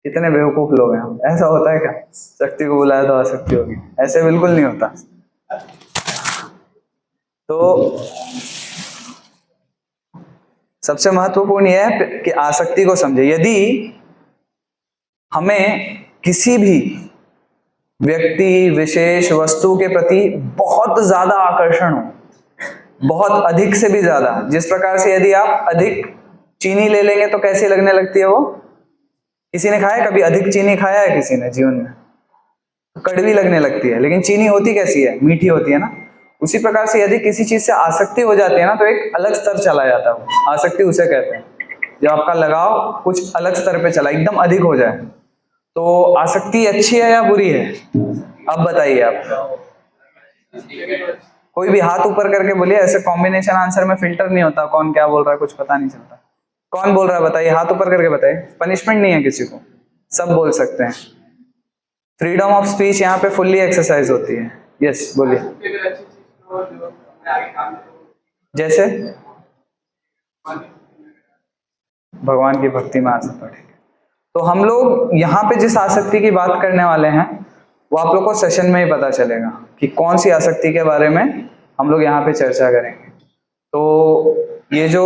कितने बेवकूफ लोग हैं हम। ऐसा होता है क्या, शक्ति को बुलाया तो आसक्ति होगी? ऐसे बिल्कुल नहीं होता। तो सबसे महत्वपूर्ण यह है कि आसक्ति को समझे। यदि हमें किसी भी व्यक्ति विशेष वस्तु के प्रति बहुत ज्यादा आकर्षण हो, बहुत अधिक से भी ज्यादा, जिस प्रकार से यदि आप अधिक चीनी ले लेंगे तो कैसी लगने लगती है वो? किसी ने खाया कभी अधिक चीनी? खाया है किसी ने जीवन में? कड़वी लगने लगती है। लेकिन चीनी होती कैसी है? मीठी होती है ना। उसी प्रकार से यदि किसी चीज से आसक्ति हो जाती है ना, तो एक अलग स्तर चला जाता है। आसक्ति उसे कहते हैं जब आपका लगाव कुछ अलग स्तर पे चला, एकदम अधिक हो जाए। तो आसक्ति अच्छी है या बुरी है? अब बताइए आप। कोई भी हाथ ऊपर करके बोलिए, ऐसे कॉम्बिनेशन आंसर में फिल्टर नहीं होता, कौन क्या बोल रहा है कुछ पता नहीं चलता। कौन बोल रहा है बताइए, हाथ ऊपर करके बताइए। पनिशमेंट नहीं है किसी को, सब बोल सकते हैं। फ्रीडम ऑफ स्पीच यहाँ पे फुल्ली एक्सरसाइज होती है। यस बोलिए। जैसे भगवान की भक्ति में आसक्त पड़ेंगे। तो हम लोग यहाँ पे जिस आसक्ति की बात करने वाले हैं वो आप लोग को सेशन में ही पता चलेगा कि कौन सी आसक्ति के बारे में हम लोग यहाँ पे चर्चा करेंगे। तो ये जो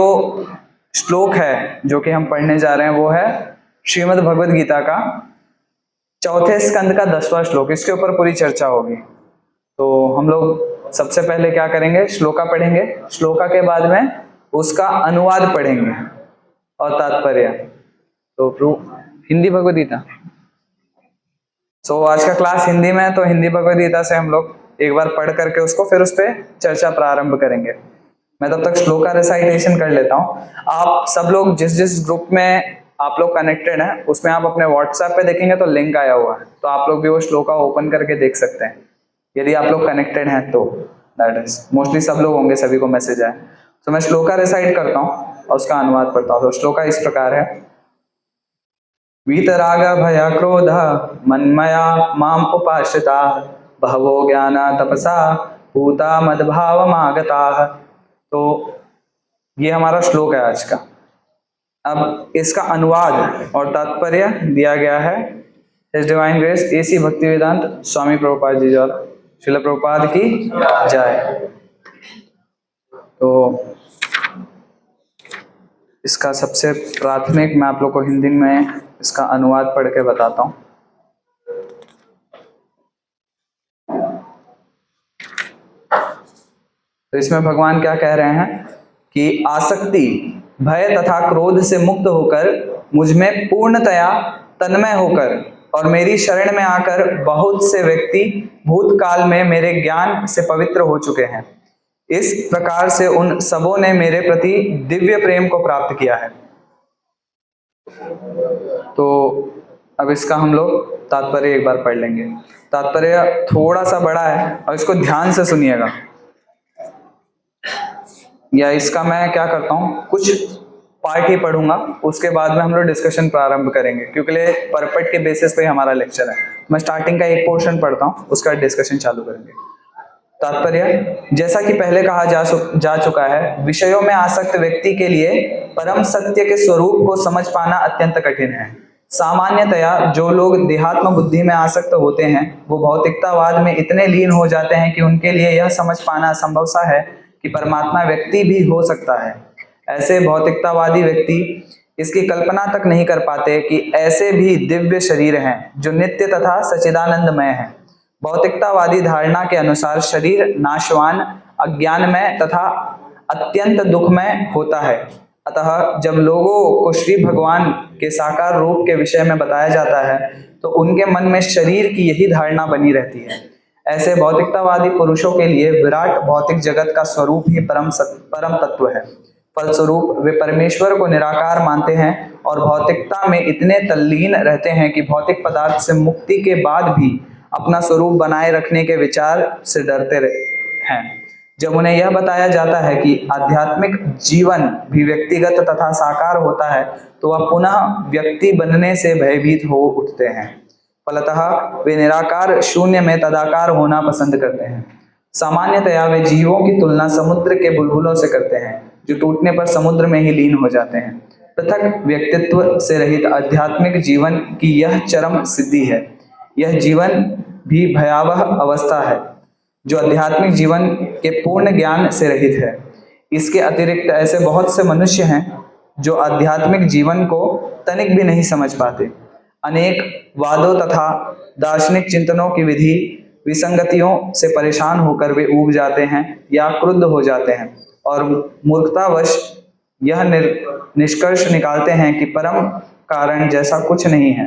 श्लोक है जो कि हम पढ़ने जा रहे हैं वो है श्रीमद् भगवद गीता का चौथे स्कंद का 10वां श्लोक। इसके ऊपर पूरी चर्चा होगी। तो हम लोग सबसे पहले क्या करेंगे, श्लोका पढ़ेंगे। श्लोका के बाद में उसका अनुवाद पढ़ेंगे और तात्पर्य। तो हिंदी भगवद गीता, आज का क्लास हिंदी में है, तो हिंदी भगवद गीता से हम लोग एक बार पढ़ करके उसको फिर उस पर चर्चा प्रारंभ करेंगे। मैं तब तक श्लोका रिसाइटेशन कर लेता हूँ। आप सब लोग जिस जिस ग्रुप में आप लोग कनेक्टेड हैं उसमें आप अपने व्हाट्सएप पे देखेंगे तो लिंक आया हुआ है, तो आप लोग भी वो श्लोका ओपन करके देख सकते हैं यदि आप लोग कनेक्टेड हैं तो। दैट इज मोस्टली सब लोग होंगे, सभी को मैसेज आए। तो मैं श्लोका रिसाइट करता हूँ और उसका अनुवाद पढ़ता हूँ। तो श्लोका इस प्रकार है। वीतराग भय क्रोध मन्मया माम उपाश्रिता बहवो ज्ञान तपसा भूता मद्भावमागता। तो ये हमारा श्लोक है आज का। अब इसका अनुवाद और तात्पर्य दिया गया है his divine grace AC Bhaktivedanta Swami Prabhupada ji द्वारा। श्रील प्रभुपाद की जय। तो इसका सबसे प्राथमिक मैं आप लोग को हिंदी में इसका अनुवाद पढ़ के बताता हूँ। तो इसमें भगवान क्या कह रहे हैं कि आसक्ति भय तथा क्रोध से मुक्त होकर मुझ में पूर्णतया तन्मय होकर और मेरी शरण में आकर बहुत से व्यक्ति भूतकाल में मेरे ज्ञान से पवित्र हो चुके हैं। इस प्रकार से उन सबों ने मेरे प्रति दिव्य प्रेम को प्राप्त किया है। तो अब इसका हम लोग तात्पर्य एक बार पढ़ लेंगे। तात्पर्य थोड़ा सा बड़ा है और इसको ध्यान से सुनिएगा। या इसका मैं क्या करता हूँ, कुछ पार्ट ही पढ़ूंगा, उसके बाद में हम लोग डिस्कशन प्रारंभ करेंगे, क्योंकि परपट के बेसिस पे हमारा लेक्चर है। मैं स्टार्टिंग का एक पोर्शन पढ़ता हूँ, उसका डिस्कशन चालू करेंगे। तात्पर्य, जैसा कि पहले कहा जा चुका है, विषयों में आसक्त व्यक्ति के लिए परम सत्य के स्वरूप को समझ पाना अत्यंत कठिन है। सामान्यतया जो लोग देहात्म बुद्धि में आसक्त होते हैं वो भौतिकतावाद में इतने लीन हो जाते हैं कि उनके लिए यह समझ पाना असंभव सा है कि परमात्मा व्यक्ति भी हो सकता है। ऐसे भौतिकतावादी व्यक्ति इसकी कल्पना तक नहीं कर पाते कि ऐसे भी दिव्य शरीर हैं जो नित्य तथा सच्चिदानंदमय हैं। भौतिकतावादी धारणा के अनुसार शरीर नाशवान, अज्ञानमय तथा अत्यंत दुखमय होता है। अतः जब लोगों को श्री भगवान के साकार रूप के विषय में बताया जाता है तो उनके मन में शरीर की यही धारणा बनी रहती है। ऐसे भौतिकतावादी पुरुषों के लिए विराट भौतिक जगत का स्वरूप ही परम तत्व है। फलस्वरूप वे परमेश्वर को निराकार मानते हैं और भौतिकता में इतने तल्लीन रहते हैं कि भौतिक पदार्थ से मुक्ति के बाद भी अपना स्वरूप बनाए रखने के विचार से डरते हैं। जब उन्हें यह बताया जाता है कि आध्यात्मिक जीवन भी व्यक्तिगत तथा साकार होता है तो वह पुनः व्यक्ति बनने से भयभीत हो उठते हैं। फलतः वे निराकार शून्य में तदाकार होना पसंद करते हैं। सामान्यतया वे जीवों की तुलना समुद्र के बुलबुलों से करते हैं जो टूटने पर समुद्र में ही लीन हो जाते हैं। पृथक व्यक्तित्व से रहित आध्यात्मिक जीवन की यह चरम सिद्धि है। यह जीवन भी भयावह अवस्था है जो आध्यात्मिक जीवन के पूर्ण ज्ञान से रहित है। इसके अतिरिक्त ऐसे बहुत से मनुष्य हैं जो आध्यात्मिक जीवन को तनिक भी नहीं समझ पाते। अनेक वादों तथा दार्शनिक चिंतनों की विधि विसंगतियों से परेशान होकर वे ऊब जाते हैं या क्रुद्ध हो जाते हैं और मूर्खतावश यह निष्कर्ष निकालते हैं कि परम कारण जैसा कुछ नहीं है,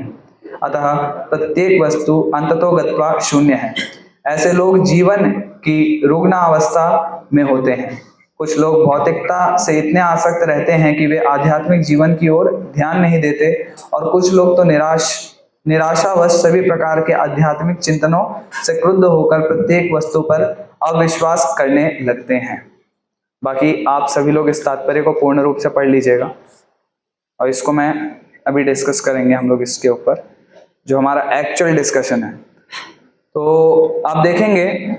अतः प्रत्येक वस्तु अंततोगत्वा शून्य है। ऐसे लोग जीवन की रुग्णावस्था में होते हैं। कुछ लोग भौतिकता से इतने आसक्त रहते हैं कि वे आध्यात्मिक जीवन की ओर ध्यान नहीं देते और कुछ लोग तो निराशावश सभी प्रकार के आध्यात्मिक चिंतनों से क्रुद्ध होकर प्रत्येक वस्तु पर अविश्वास करने लगते हैं। बाकी आप सभी लोग इस तात्पर्य को पूर्ण रूप से पढ़ लीजिएगा और इसको मैं अभी डिस्कस करेंगे हम लोग इसके ऊपर, जो हमारा एक्चुअल डिस्कशन है। तो आप देखेंगे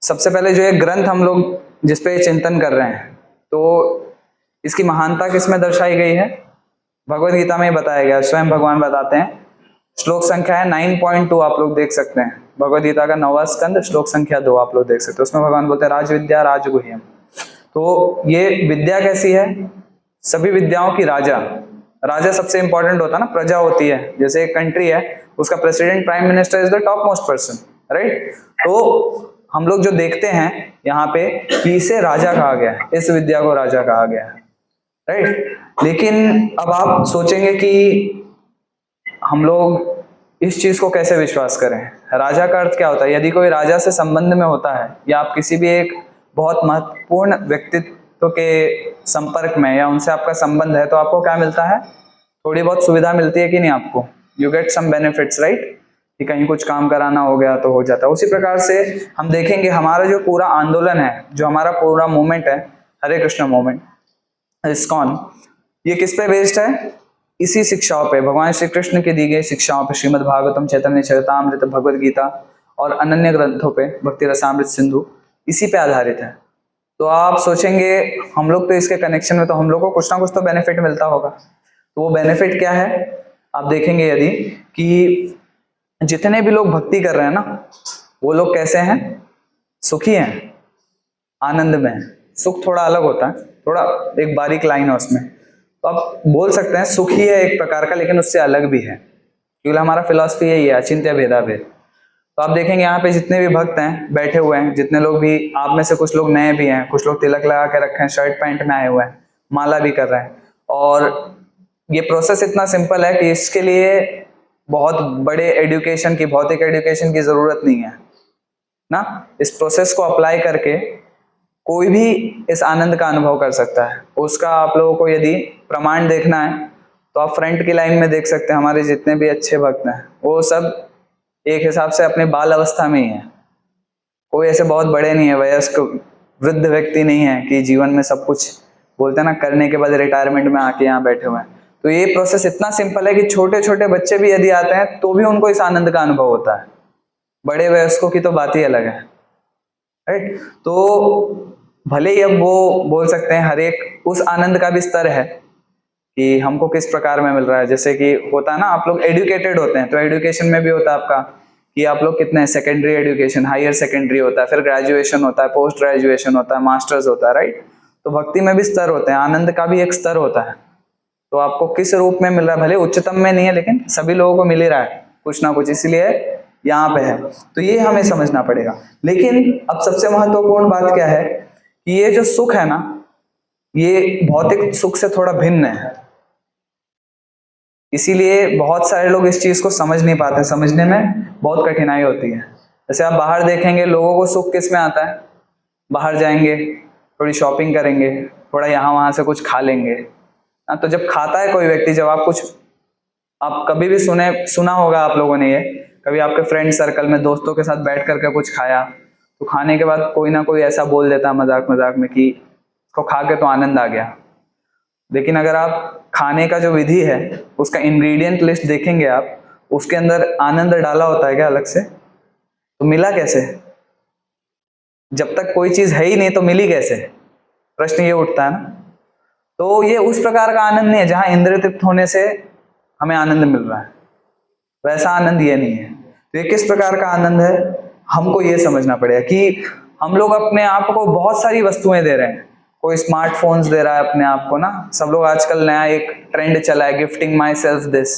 सबसे पहले जो एक ग्रंथ हम लोग जिस पे चिंतन कर रहे हैं, तो इसकी महानता किसमें दर्शाई गई है? भगवद गीता में बताया गया, स्वयं भगवान बताते हैं। श्लोक संख्या है 9.2, आप लोग देख सकते हैं। भगवद गीता का 9वां स्कंद श्लोक संख्या 2 आप लोग देख सकते हैं। उसमें भगवान बोलते हैं राज विद्या राज गुह्यम। तो ये विद्या कैसी है? सभी विद्याओं की राजा। राजा सबसे इंपॉर्टेंट होता है ना, प्रजा होती है। जैसे एक कंट्री है, उसका president prime minister is the top most person, right? तो हम लोग जो देखते हैं यहाँ पे कि इसे राजा कहा गया है, इस विद्या को राजा कहा गया है, राइट? लेकिन अब आप सोचेंगे कि हम लोग इस चीज को कैसे विश्वास करें? राजा का अर्थ क्या होता है? यदि कोई राजा से संबंध में होता है या आप किसी भी एक बहुत महत्वपूर्ण व्यक्तित्व के संपर्क में या उनसे आपका संबंध है, तो आपको क्या मिलता है? थोड़ी बहुत सुविधा मिलती है कि नहीं आपको? You get some benefits, right? कि कहीं कुछ काम कराना हो गया तो हो जाता है। उसी प्रकार से हम देखेंगे हमारा जो पूरा आंदोलन है, जो हमारा पूरा मूवमेंट है, हरे कृष्ण मूवमेंट, इस्कॉन, ये किस पे बेस्ड है? इसी शिक्षाओं पे, भगवान श्री कृष्ण की दी गई शिक्षाओं पे, श्रीमद् भागवतम, चैतन्य चरितामृत, भगवद गीता और अनन्य ग्रंथों पे, भक्ति रसामृत सिंधु, इसी पे आधारित है। तो आप सोचेंगे हम लोग तो इसके कनेक्शन में, तो हम लोग को कुछ ना कुछ तो बेनिफिट मिलता होगा। तो वो बेनिफिट क्या है? आप देखेंगे यदि कि जितने भी लोग भक्ति कर रहे हैं ना, वो लोग कैसे हैं? सुखी हैं, आनंद में हैं। सुख थोड़ा अलग होता है, थोड़ा एक बारीक लाइन है उसमें। तो आप बोल सकते हैं सुख ही है एक प्रकार का, लेकिन उससे अलग भी है, क्योंकि हमारा फिलॉसफी यही है, अचिंत्य भेदाभेद। तो आप देखेंगे यहाँ पे जितने भी भक्त हैं बैठे हुए हैं, जितने लोग भी, आप में से कुछ लोग नए भी हैं, कुछ लोग तिलक लगा के रखे हैं, शर्ट पैंट में आए हुए हैं, माला भी कर रहे हैं। और ये प्रोसेस इतना सिंपल है कि इसके लिए बहुत बड़े एजुकेशन की, भौतिक एजुकेशन की जरूरत नहीं है ना। इस प्रोसेस को अप्लाई करके कोई भी इस आनंद का अनुभव कर सकता है। उसका आप लोगों को यदि प्रमाण देखना है तो आप फ्रंट की लाइन में देख सकते हैं, हमारे जितने भी अच्छे भक्त हैं वो सब एक हिसाब से अपने बाल अवस्था में ही है। कोई ऐसे बहुत बड़े नहीं है, वयस्क वृद्ध व्यक्ति नहीं है कि जीवन में सब कुछ बोलते हैं ना करने के बाद रिटायरमेंट में आके यहाँ बैठे हुए हैं। तो ये प्रोसेस इतना सिंपल है कि छोटे छोटे बच्चे भी यदि आते हैं तो भी उनको इस आनंद का अनुभव होता है। बड़े वयस्कों की तो बात ही अलग है, राइट? तो भले ही अब वो बोल सकते हैं हर एक उस आनंद का भी स्तर है कि हमको किस प्रकार में मिल रहा है। जैसे कि होता है ना, आप लोग एजुकेटेड होते हैं तो एजुकेशन में भी होता है आपका कि आप लोग कितने, सेकेंडरी एजुकेशन, हायर सेकेंडरी होता है, फिर ग्रेजुएशन होता है, पोस्ट ग्रेजुएशन होता है, मास्टर्स होता है, राइट? तो भक्ति में भी स्तर होते हैं, आनंद का भी एक स्तर होता है। तो आपको किस रूप में मिल रहा है, भले उच्चतम में नहीं है लेकिन सभी लोगों को मिल ही रहा है कुछ ना कुछ, इसलिए यहाँ पे है। तो ये हमें समझना पड़ेगा। लेकिन अब सबसे महत्वपूर्ण बात क्या है कि ये जो सुख है ना, ये भौतिक सुख से थोड़ा भिन्न है। इसीलिए बहुत सारे लोग इस चीज को समझ नहीं पाते, समझने में बहुत कठिनाई होती है। जैसे आप बाहर देखेंगे, लोगों को सुख किस में आता है? बाहर जाएंगे, थोड़ी शॉपिंग करेंगे, थोड़ा यहाँ वहां से कुछ खा लेंगे। तो जब खाता है कोई व्यक्ति, जब आप कुछ, आप कभी भी सुना होगा आप लोगों ने, ये कभी आपके फ्रेंड सर्कल में दोस्तों के साथ बैठ करके कुछ खाया, तो खाने के बाद कोई ना कोई ऐसा बोल देता मजाक मजाक में कि इसको खा के तो आनंद आ गया। लेकिन अगर आप खाने का जो विधि है उसका इंग्रेडिएंट लिस्ट देखेंगे आप, उसके अंदर आनंद डाला होता है क्या अलग से? तो मिला कैसे? जब तक कोई चीज है ही नहीं तो मिली कैसे? प्रश्न ये उठता है ना। तो ये उस प्रकार का आनंद नहीं है जहां इंद्रिय तृप्त होने से हमें आनंद मिल रहा है, वैसा आनंद ये नहीं है। तो ये किस प्रकार का आनंद है, हमको ये समझना पड़ेगा कि हम लोग अपने आप को बहुत सारी वस्तुएं दे रहे हैं। कोई स्मार्टफोन्स दे रहा है अपने आप को ना, सब लोग आजकल नया एक ट्रेंड चला है गिफ्टिंग माई सेल्फ दिस,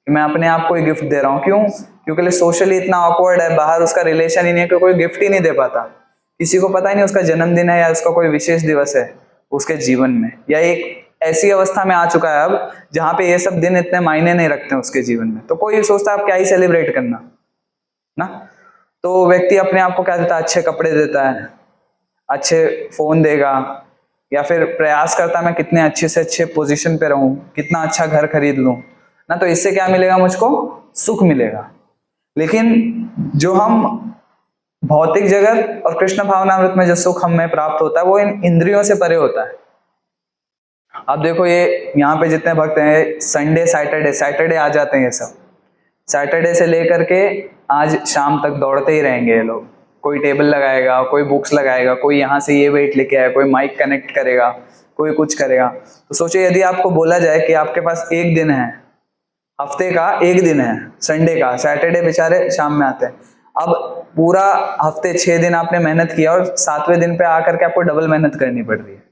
मैं अपने आप को ही गिफ्ट दे रहा हूँ। क्यों? क्योंकि सोशली इतना ऑकवर्ड है, बाहर उसका रिलेशन ही नहीं है कि कोई गिफ्ट ही नहीं दे पाता, किसी को पता ही नहीं उसका जन्मदिन है या उसका कोई विशेष दिवस है उसके जीवन में, या एक ऐसी अवस्था में आ चुका है अब जहां पे ये सब दिन इतने मायने नहीं रखते हैं उसके जीवन में। तो कोई सोचता है आप क्या ही सेलिब्रेट करना ना। तो व्यक्ति अपने आप को क्या देता है, अच्छे कपड़े देता है, अच्छे फोन देगा, या फिर प्रयास करता है मैं कितने अच्छे से अच्छे पोजीशन पे रहूं, कितना अच्छा घर खरीद लूं ना, तो इससे क्या मिलेगा, मुझको सुख मिलेगा। लेकिन जो हम भौतिक जगत और कृष्ण भावनामृत में जो सुख हमें प्राप्त होता है वो इन इंद्रियों से परे होता है। अब देखो ये यहाँ पे जितने भक्त हैं, संडे सैटरडे आ जाते हैं, ये सब सैटरडे से लेकर के आज शाम तक दौड़ते ही रहेंगे ये लोग। कोई टेबल लगाएगा, कोई बुक्स लगाएगा, कोई यहाँ से ये वेट लेके आया, कोई माइक कनेक्ट करेगा, कोई कुछ करेगा। तो सोचिए यदि आपको बोला जाए कि आपके पास एक दिन है, हफ्ते का एक दिन है संडे का, सैटरडे बेचारे शाम में आते हैं, अब पूरा हफ्ते 6 दिन आपने मेहनत किया और 7वें दिन पे आकर के आपको डबल मेहनत करनी पड़ रही है।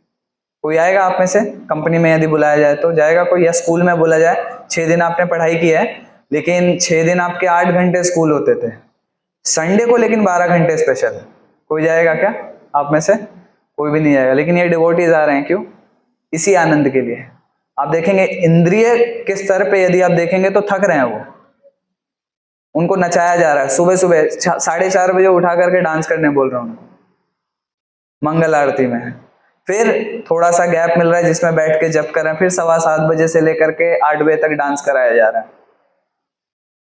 कोई आएगा आप में से? कंपनी में यदि बुलाया जाए तो जाएगा कोई, या स्कूल में बोला जाए 6 दिन आपने पढ़ाई की है, लेकिन 6 दिन आपके 8 घंटे स्कूल होते थे, संडे को लेकिन 12 घंटे स्पेशल, कोई जाएगा क्या आप में से? कोई भी नहीं जाएगा। लेकिन ये डिवोटीज आ रहे हैं, क्यों? इसी आनंद के लिए। आप देखेंगे इंद्रिय के स्तर पे यदि आप देखेंगे तो थक रहे हैं वो, उनको नचाया जा रहा है, सुबह सुबह 4:30 बजे उठा करके डांस करने बोल रहा हूँ उनको मंगल आरती में, फिर थोड़ा सा गैप मिल रहा है जिसमें बैठ के जप कर रहे हैं, फिर 7:15 बजे से लेकर के 8 बजे तक डांस कराया जा रहा है।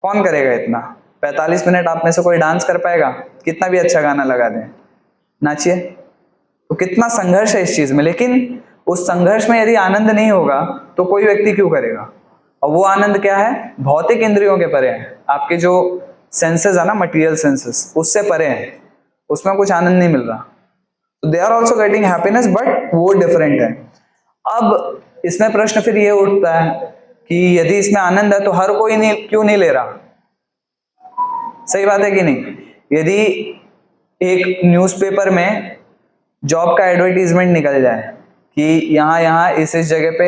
कौन करेगा इतना? 45 मिनट आप में से कोई डांस कर पाएगा? कितना भी अच्छा गाना लगा दें, नाचिए। तो कितना संघर्ष है इस चीज में। लेकिन उस संघर्ष में यदि आनंद नहीं होगा तो कोई व्यक्ति क्यों करेगा? और वो आनंद क्या है? भौतिक इंद्रियों के परे है, आपके जो सेंसेस है ना, मटेरियल सेंसेस, उससे परे है, उसमें कुछ आनंद नहीं मिल रहा। तो they are also getting happiness, but वो डिफरेंट है। अब इसमें प्रश्न फिर ये उठता है कि यदि इसमें आनंद है तो हर कोई नहीं क्यों नहीं ले रहा? सही बात है कि नहीं? यदि एक न्यूज़पेपर में जॉब का एडवर्टीजमेंट निकल जाए कि यहाँ इस जगह पे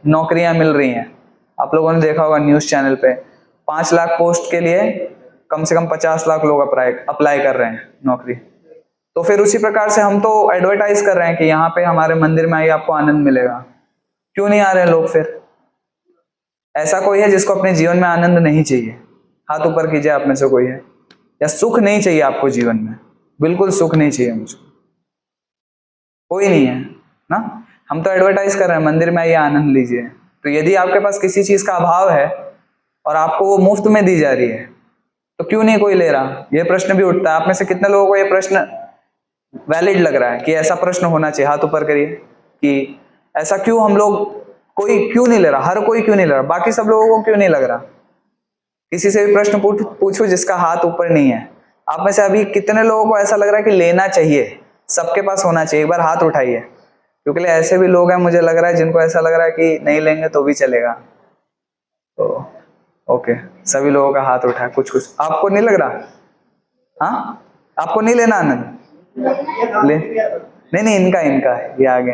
नौकरियां मिल रही हैं, आप लोगों ने देखा होगा न्यूज चैनल पे, 5 लाख पोस्ट के लिए कम से कम 50 लाख लोग अप्लाई कर रहे हैं नौकरी। तो फिर उसी प्रकार से हम तो एडवर्टाइज कर रहे हैं कि यहाँ पे हमारे मंदिर में आइए आपको आनंद मिलेगा। क्यों नहीं आ रहे हैं लोग फिर? ऐसा कोई है जिसको अपने जीवन में आनंद नहीं चाहिए? हाथ ऊपर कीजिए आप में से कोई है? या सुख नहीं चाहिए आपको जीवन में? बिल्कुल सुख नहीं चाहिए मुझको, कोई नहीं है ना। हम तो एडवर्टाइज कर रहे हैं मंदिर में आइए आनंद लीजिए। तो यदि आपके पास किसी चीज का अभाव है और आपको वो मुफ्त में दी जा रही है तो क्यों नहीं कोई ले रहा? ये प्रश्न भी उठता है। आप में से कितने लोगों को ये प्रश्न वैलिड लग रहा है कि ऐसा प्रश्न होना चाहिए? हाथ ऊपर करिए कि ऐसा क्यों हम लोग, कोई क्यों नहीं ले रहा? हर कोई क्यों नहीं ले रहा? बाकी सब लोगों को क्यों नहीं लग रहा? किसी से भी प्रश्न पूछो जिसका हाथ ऊपर नहीं है। आप में से अभी कितने लोगों को ऐसा लग रहा है कि लेना चाहिए, सबके पास होना चाहिए? एक बार हाथ उठाइए, क्योंकि ऐसे भी लोग हैं मुझे लग रहा है जिनको ऐसा लग रहा है कि नहीं लेंगे तो भी चलेगा। तो ओके, सभी लोगों का हाथ उठा है। कुछ आपको नहीं लग रहा? हाँ, आपको नहीं लेना आनंद? ले नहीं, इनका ये आगे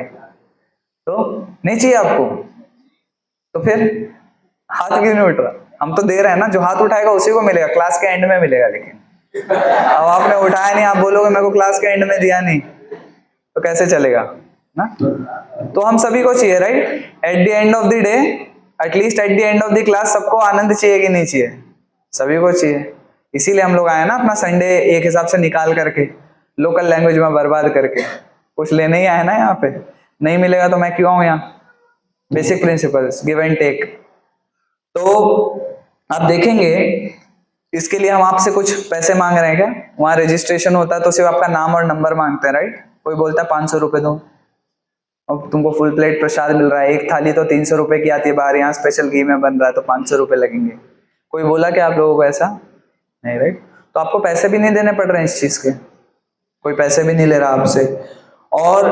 तो नहीं चाहिए आपको, तो फिर हाथ क्यों नहीं उठ रहा? हम तो दे रहे हैं ना, जो हाथ उठाएगा उसी को मिलेगा, क्लास के एंड में मिलेगा। लेकिन अब आपने उठाया नहीं, आप बोलोगे मेरे को क्लास के एंड में दिया नहीं, तो कैसे चलेगा ना? तो हम सभी को चाहिए, right? At the end of the day, at least at the end of the class सबको आनंद चाहिए कि नहीं चाहिए? सभी को चाहिए। इसीलिए हम लोग आए ना अपना संडे एक हिसाब से निकाल करके, लोकल लैंग्वेज में बर्बाद करके। कुछ लेने ही आए ना यहाँ पे, नहीं मिलेगा तो मैं क्यों आऊँ यहाँ? Basic principles, give and take. तो आप देखेंगे इसके लिए हम आपसे कुछ पैसे मांग रहे हैं क्या? वहां रजिस्ट्रेशन होता है तो सिर्फ आपका नाम और नंबर मांगते हैं, राइट? कोई बोलता है 500 रुपए दो, अब तुमको फुल प्लेट प्रसाद मिल रहा है, एक थाली तो 300 रुपए की आती है बाहर, यहाँ स्पेशल घी में बन रहा है तो 500 रुपए लगेंगे। कोई बोला क्या आप लोगों को ऐसा? नहीं, राइट? तो आपको पैसे भी नहीं देने पड़ रहे हैं इस चीज के, कोई पैसे भी नहीं ले रहा आपसे। और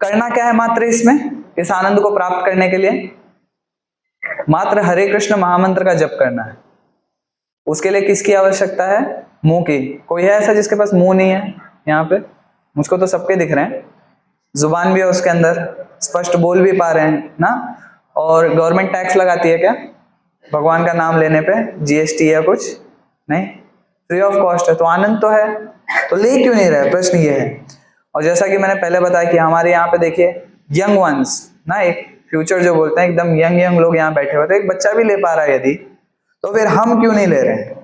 करना क्या है मात्र इसमें? इस आनंद को प्राप्त करने के लिए मात्र हरे कृष्ण महामंत्र का जप करना है। उसके लिए किसकी आवश्यकता है? मुंह की। कोई है ऐसा जिसके पास मुंह नहीं है यहाँ पे? मुझको तो सबके दिख रहे हैं, जुबान भी है उसके अंदर, स्पष्ट बोल भी पा रहे हैं ना। और गवर्नमेंट टैक्स लगाती है क्या भगवान का नाम लेने पे? जीएसटी या कुछ नहीं, फ्री ऑफ कॉस्ट है। तो आनंद तो है, तो ले क्यों नहीं रहे? प्रश्न ये है। और जैसा कि मैंने पहले बताया कि हमारे यहाँ पे देखिए यंग वंस ना, एक फ्यूचर जो बोलते हैं, एकदम यंग यंग लोग यहाँ बैठे हुए थे। एक बच्चा भी ले पा रहा है यदि, तो फिर हम क्यों नहीं ले रहे हैं?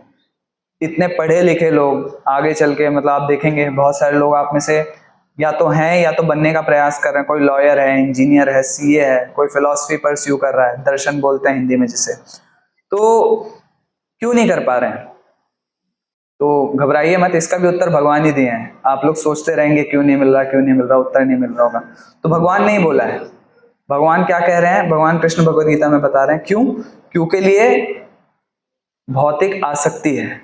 इतने पढ़े लिखे लोग आगे चल के, मतलब आप देखेंगे बहुत सारे लोग आप में से या तो हैं या तो बनने का प्रयास कर रहे हैं। कोई लॉयर है, इंजीनियर है, सीए है, कोई फिलॉसफी परस्यू कर रहा है, दर्शन बोलते हैं हिंदी में जिसे। तो क्यों नहीं कर पा रहे हैं? तो घबराइए मत, इसका भी उत्तर भगवान ही दिए हैं। आप लोग सोचते रहेंगे क्यों नहीं मिल रहा, क्यों नहीं मिल रहा, उत्तर नहीं मिल रहा होगा। तो भगवान नहीं बोला है। भगवान क्या कह रहे हैं? भगवान कृष्ण भगवद गीता में बता रहे हैं क्यों? क्योंकि लिए भौतिक आसक्ति है।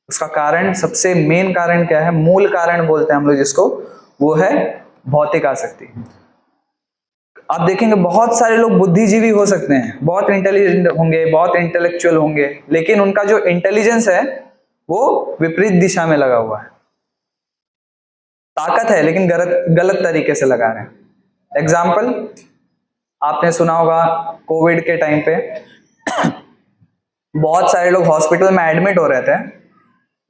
उसका कारण, सबसे मेन कारण क्या है? मूल कारण बोलते हैं हम लोग जिसको, वो है भौतिक आसक्ति। आप देखेंगे बहुत सारे लोग बुद्धिजीवी हो सकते हैं, बहुत इंटेलिजेंट होंगे, बहुत इंटेलेक्चुअल होंगे, लेकिन उनका जो इंटेलिजेंस है वो विपरीत दिशा में लगा हुआ है। ताकत है लेकिन गलत तरीके से लगा रहे हैं। एग्जाम्पल आपने सुना होगा, कोविड के टाइम पे बहुत सारे लोग हॉस्पिटल में एडमिट हो रहे थे,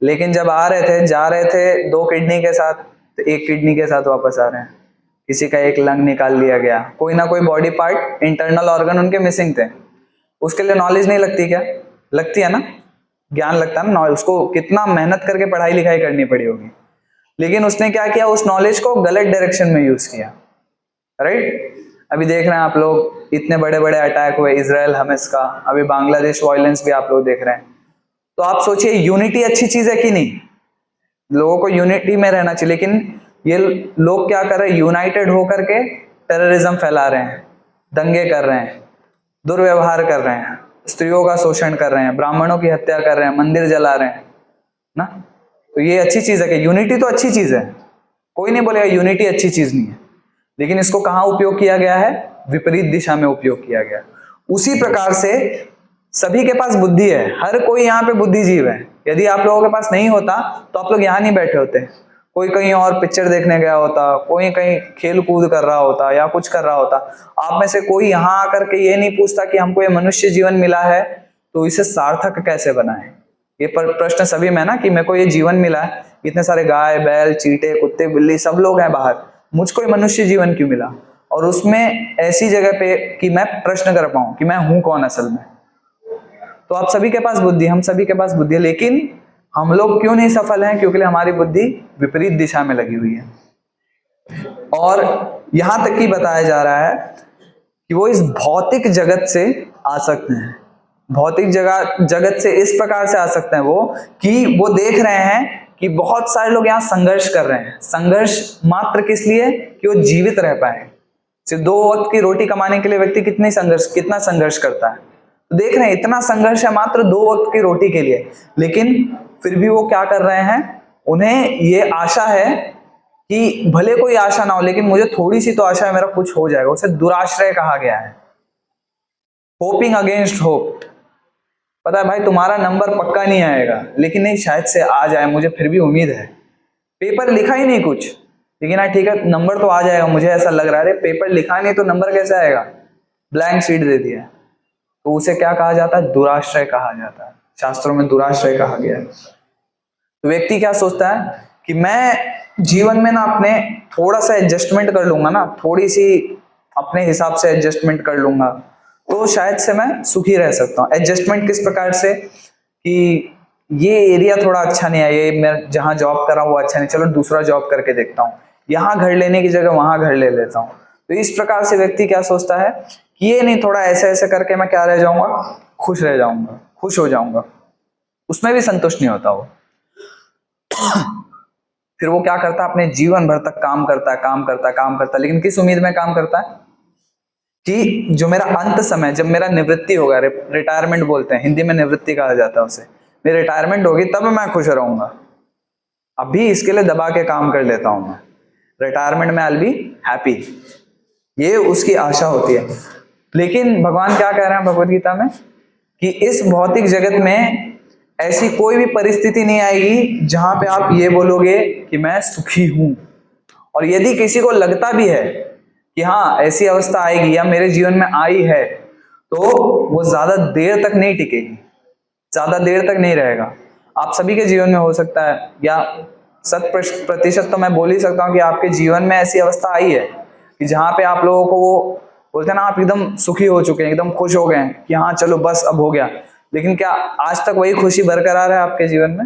लेकिन जब आ रहे थे, जा रहे थे 2 किडनी के साथ, तो 1 किडनी के साथ वापस आ रहे हैं। किसी का 1 लंग निकाल लिया गया, कोई ना कोई बॉडी पार्ट, इंटरनल ऑर्गन उनके मिसिंग थे। उसके लिए नॉलेज नहीं लगती क्या? लगती है ना, ज्ञान लगता है ना। उसको कितना मेहनत करके पढ़ाई लिखाई करनी पड़ी होगी, लेकिन उसने क्या किया? उस नॉलेज को गलत डायरेक्शन में यूज किया। राइट? अभी देख रहे हैं आप लोग, इतने बड़े बड़े अटैक हुए इजराइल हमेस का, अभी बांग्लादेश वायलेंस भी आप लोग देख रहे हैं। तो आप सोचिए यूनिटी अच्छी चीज है कि नहीं? लोगों को यूनिटी में रहना चाहिए, लेकिन ये लोग क्या कर रहे हैं? यूनाइटेड होकर के टेररिज्म फैला रहे हैं, दंगे कर रहे हैं, दुर्व्यवहार कर रहे हैं, स्त्रियों का शोषण कर रहे हैं, ब्राह्मणों की हत्या कर रहे हैं, मंदिर जला रहे हैं ना। तो ये अच्छी चीज है कि यूनिटी तो अच्छी चीज है, कोई नहीं बोलेगा यूनिटी अच्छी चीज नहीं है, लेकिन इसको कहाँ उपयोग किया गया है? विपरीत दिशा में उपयोग किया गया। उसी प्रकार से सभी के पास बुद्धि है, हर कोई यहाँ पे बुद्धिजीव है। यदि आप लोगों के पास नहीं होता तो आप लोग यहाँ नहीं बैठे होते। कोई कहीं और पिक्चर देखने गया होता, कोई कहीं खेल कूद कर रहा होता या कुछ कर रहा होता। आप में से कोई यहाँ आकर के ये नहीं पूछता कि हमको ये मनुष्य जीवन मिला है तो इसे सार्थक कैसे बनाएं। ये प्रश्न सभी में ना, कि मेरे को ये जीवन मिला है, इतने सारे गाय बैल चींटे कुत्ते बिल्ली सब लोग हैं बाहर, मुझको ये मनुष्य जीवन क्यों मिला? और उसमें ऐसी जगह पे कि मैं प्रश्न कर पाऊं कि मैं हूं कौन असल में। तो आप सभी के पास बुद्धि, हम सभी के पास बुद्धि है, लेकिन हम लोग क्यों नहीं सफल हैं? क्योंकि हमारी बुद्धि विपरीत दिशा में लगी हुई है। और यहां तक कि बताया जा रहा है कि वो इस भौतिक जगत से आ सकते हैं। भौतिक जगत से इस प्रकार से आ सकते हैं वो, कि वो देख रहे हैं कि बहुत सारे लोग यहाँ संघर्ष कर रहे हैं। संघर्ष मात्र किस लिए? कि वो जीवित रह पाए। सिर्फ 2 वक्त की रोटी कमाने के लिए व्यक्ति कितना संघर्ष करता है। तो देख रहे हैं इतना संघर्ष है मात्र 2 वक्त की रोटी के लिए, लेकिन फिर भी वो क्या कर रहे हैं? उन्हें ये आशा है कि भले कोई आशा ना हो, लेकिन मुझे थोड़ी सी तो आशा है, मेरा कुछ हो जाएगा। उसे दुराश्रय कहा गया है, होपिंग अगेंस्ट होप। पता है भाई तुम्हारा नंबर पक्का नहीं आएगा, लेकिन नहीं शायद से आ जाए, मुझे फिर भी उम्मीद है। पेपर लिखा ही नहीं कुछ, लेकिन हाँ ठीक है नंबर तो आ जाएगा, मुझे ऐसा लग रहा है। पेपर लिखा नहीं तो नंबर कैसे आएगा? ब्लैंक शीट दे दिया। तो उसे क्या कहा जाता है? दुराश्रय कहा जाता है। शास्त्रों में दुराश्रय कहा गया है। तो व्यक्ति क्या सोचता है कि मैं जीवन में ना अपने थोड़ा सा एडजस्टमेंट कर लूंगा ना, थोड़ी सी अपने हिसाब से एडजस्टमेंट कर लूंगा तो शायद से मैं सुखी रह सकता हूँ। एडजस्टमेंट किस प्रकार से? कि ये एरिया थोड़ा अच्छा नहीं है, ये मैं जहाँ जॉब कर रहा हूँ वो अच्छा नहीं, चलो दूसरा जॉब करके देखता हूँ, यहाँ घर लेने की जगह वहां घर ले लेता हूँ। तो इस प्रकार से व्यक्ति क्या सोचता है कि ये नहीं, थोड़ा ऐसे ऐसे करके मैं क्या रह जाऊंगा? खुश रह जाऊंगा, खुश हो जाऊंगा। उसमें भी संतुष्ट नहीं होता वो। फिर वो क्या करता है? अपने जीवन भर तक काम करता है, लेकिन किस उम्मीद में काम करता है? कि जो मेरा अंत समय, जब मेरा निवृत्ति होगा, रिटायरमेंट बोलते हैं हिंदी में, निवृत्ति कहा जाता है उसे, मेरी रिटायरमेंट होगी तब मैं खुश रहूंगा। अभी इसके लिए दबा के काम कर लेता हूं मैं, रिटायरमेंट में आई विल बी हैप्पी। ये उसकी आशा होती है। लेकिन भगवान क्या कह रहे हैं भगवत गीता में कि इस भौतिक जगत में ऐसी कोई भी परिस्थिति नहीं आएगी जहां पे आप ये बोलोगे कि मैं सुखी हूं। और यदि किसी को लगता भी है कि हाँ ऐसी अवस्था आएगी या मेरे जीवन में आई है, तो वो ज्यादा देर तक नहीं टिकेगी, ज्यादा देर तक नहीं रहेगा। आप सभी के जीवन में हो सकता है, या 100% तो मैं बोल ही सकता हूँ कि आपके जीवन में ऐसी अवस्था आई है कि जहां पे आप लोगों को वो बोलते हैं ना, आप एकदम सुखी हो चुके हैं, एकदम खुश हो गए हैं कि हाँ चलो बस अब हो गया। लेकिन क्या आज तक वही खुशी बरकरार है आपके जीवन में?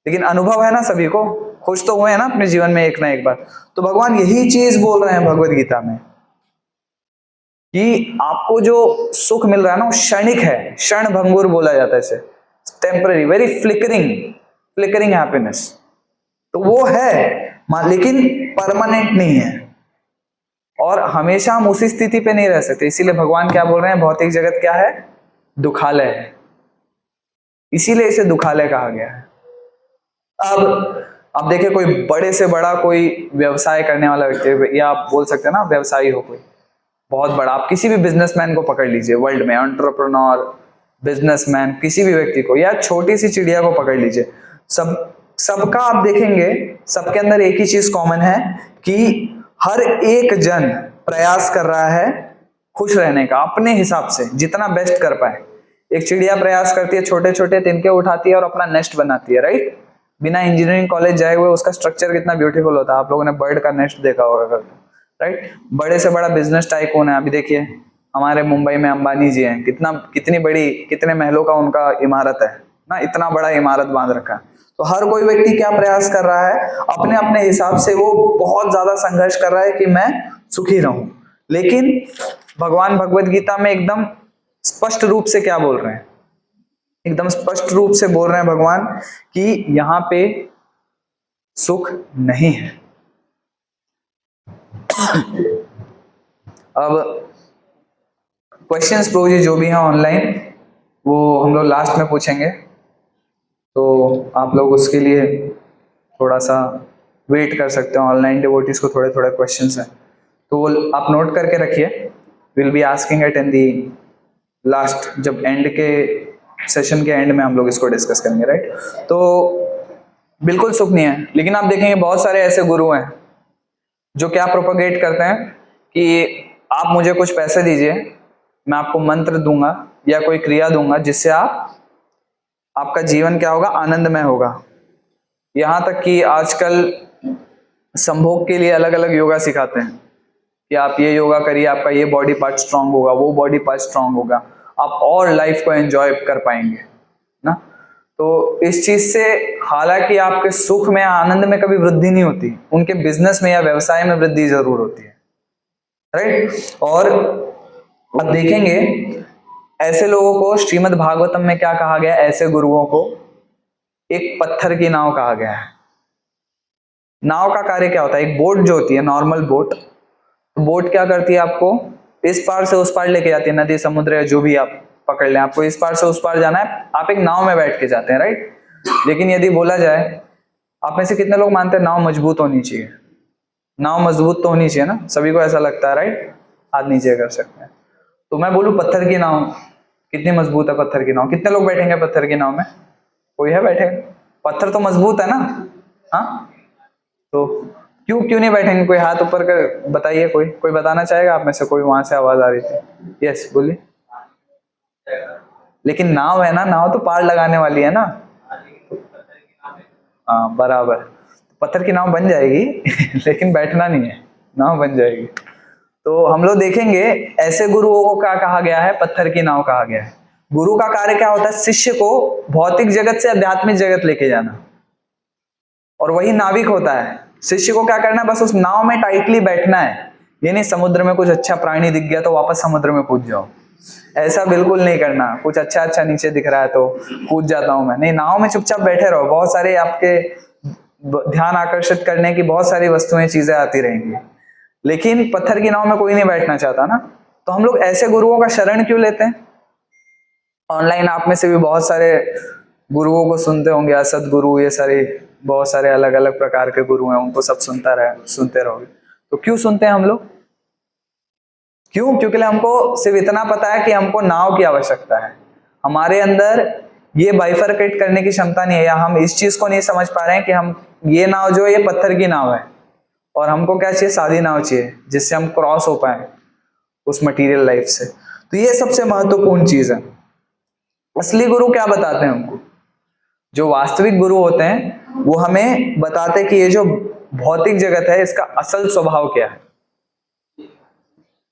लेकिन अनुभव है ना सभी को, खुश तो हुए हैं ना अपने जीवन में एक ना एक बार। तो भगवान यही चीज बोल रहे हैं भगवत गीता में कि आपको जो सुख मिल रहा है ना वो क्षणिक है, क्षण भंगुर बोला जाता है इसे, टेम्पररी, वेरी फ्लिकरिंग हैप्पीनेस। तो वो है लेकिन परमानेंट नहीं है, और हमेशा हम उसी स्थिति पे नहीं रह सकते। इसीलिए भगवान क्या बोल रहे हैं, भौतिक जगत क्या है, दुखालय है, इसीलिए इसे दुखालय कहा गया है। अब देखिए कोई बड़े से बड़ा कोई व्यवसाय करने वाला व्यक्ति, या आप बोल सकते हैं ना व्यवसायी हो कोई बहुत बड़ा, आप किसी भी बिजनेसमैन को पकड़ लीजिए वर्ल्ड में, एंटरप्रेन्योर, बिजनेसमैन, किसी भी व्यक्ति को, या छोटी सी चिड़िया को पकड़ लीजिए, सबका आप देखेंगे सबके अंदर एक ही चीज कॉमन है कि हर एक जन प्रयास कर रहा है खुश रहने का अपने हिसाब से, जितना बेस्ट कर पाए। एक चिड़िया प्रयास करती है, छोटे छोटे तिनके उठाती है और अपना नेस्ट बनाती है, राइट। बिना इंजीनियरिंग कॉलेज जाए हुए उसका स्ट्रक्चर कितना ब्यूटीफुल होता है। आप लोगों ने बर्ड का नेस्ट देखा होगा, राइट। बड़े से बड़ा बिजनेस टाइकून है, अभी देखिए हमारे मुंबई में अंबानी जी हैं, कितने महलों का उनका इमारत है ना, इतना बड़ा इमारत बांध रखा है। तो हर कोई व्यक्ति क्या प्रयास कर रहा है, अपने अपने हिसाब से वो बहुत ज्यादा संघर्ष कर रहा है कि मैं सुखी रहूं। लेकिन भगवान भगवत गीता में एकदम स्पष्ट रूप से क्या बोल रहे हैं, एकदम स्पष्ट रूप से बोल रहे हैं भगवान कि यहां पे सुख नहीं है। अब क्वेश्चंस प्रो जी जो भी हैं ऑनलाइन, वो हम लोग लास्ट में पूछेंगे, तो आप लोग उसके लिए थोड़ा सा वेट कर सकते हैं। ऑनलाइन डिवोटीज को थोड़े थोड़े क्वेश्चंस हैं, तो वो आप नोट करके रखिए। Will be asking it in the last, जब एंड के सेशन के एंड में हम लोग इसको डिस्कस करेंगे, राइट। तो बिल्कुल सुख नहीं है, लेकिन आप देखेंगे बहुत सारे ऐसे गुरु हैं जो क्या प्रोपगेट करते हैं कि आप मुझे कुछ पैसे दीजिए, मैं आपको मंत्र दूंगा या कोई क्रिया दूंगा जिससे आपका जीवन क्या होगा, आनंदमय होगा। यहां तक कि आजकल संभोग के लिए अलग अलग योगा सिखाते हैं कि आप ये योगा करिए, आपका ये बॉडी पार्ट स्ट्रांग होगा, वो बॉडी पार्ट स्ट्रांग होगा, आप और लाइफ को एंजॉय कर पाएंगे ना। तो इस चीज से हालांकि आपके सुख में, आनंद में कभी वृद्धि नहीं होती, उनके बिजनेस में या व्यवसाय में वृद्धि जरूर होती है, राइट। और अब देखेंगे ऐसे लोगों को श्रीमद् भागवतम में क्या कहा गया, ऐसे गुरुओं को एक पत्थर की नाव कहा गया है। नाव का कार्य क्या होता है, एक बोट जो होती है नॉर्मल बोट, तो बोट क्या करती है, आपको इस पार से उस पार लेके जाती है, नदी समुद्र या जो भी आप पकड़ लें, आपको इस पार से उस पार जाना है, आप एक नाव में बैठ के जाते हैं, राइट। लेकिन यदि बोला जाए, आप में से कितने लोग मानते हैं नाव मजबूत होनी चाहिए? नाव मजबूत तो होनी चाहिए ना, सभी को ऐसा लगता है, राइट। हाथ नीचे कर सकते हैं। तो मैं बोलूं पत्थर की नाव कितनी मजबूत है, पत्थर की नाव कितने लोग बैठेंगे पत्थर की नाव में? कोई है बैठे? पत्थर तो मजबूत है ना, हाँ। तो क्यों नहीं बैठेंगे? कोई हाथ ऊपर कर बताइए, कोई बताना चाहेगा आप में से? कोई वहां से आवाज आ रही थी, यस बोलिए। लेकिन नाव है ना, नाव तो पार लगाने वाली है ना, हाँ बराबर, पत्थर की नाव बन जाएगी लेकिन बैठना नहीं है, नाव बन जाएगी। तो हम लोग देखेंगे ऐसे गुरुओं को क्या कहा गया है, पत्थर की नाव कहा गया है। गुरु का कार्य क्या होता है, शिष्य को भौतिक जगत से आध्यात्मिक जगत लेके जाना, और वही नाविक होता है। शिष्य को क्या करना है, बस उस नाव में टाइटली बैठना है। ये नहीं समुद्र में कुछ अच्छा प्राणी दिख गया तो वापस समुद्र में कूद जाओ, ऐसा बिल्कुल नहीं करना। कुछ अच्छा नीचे दिख रहा है तो कूद जाता हूं मैं, नहीं, नाव में चुपचाप बैठे रहो। बहुत सारे आपके ध्यान आकर्षित करने की बहुत सारी वस्तुएं, चीजें आती रहेंगी, लेकिन पत्थर की नाव में कोई नहीं बैठना चाहता ना। तो हम लोग ऐसे गुरुओं का शरण क्यों लेते हैं? ऑनलाइन आप में से भी बहुत सारे गुरुओं को सुनते होंगे, असद गुरु, ये सारे बहुत सारे अलग अलग प्रकार के गुरु हैं, उनको सब सुनते रहोगे। तो क्यों सुनते हैं हम लोग? क्यों? क्योंकि हमको सिर्फ इतना पता है कि हमको नाव की आवश्यकता है, हमारे अंदर ये बाइफरकेट करने की क्षमता नहीं है, या हम इस चीज को नहीं समझ पा रहे हैं कि हम ये नाव जो है ये पत्थर की नाव है और हमको क्या चाहिए, सादी नाव चाहिए जिससे हम क्रॉस हो पाए उस मटेरियल लाइफ से। तो ये सबसे महत्वपूर्ण चीज है। असली गुरु क्या बताते हैं हमको? जो वास्तविक गुरु होते हैं वो हमें बताते हैं कि ये जो भौतिक जगत है इसका असल स्वभाव क्या है,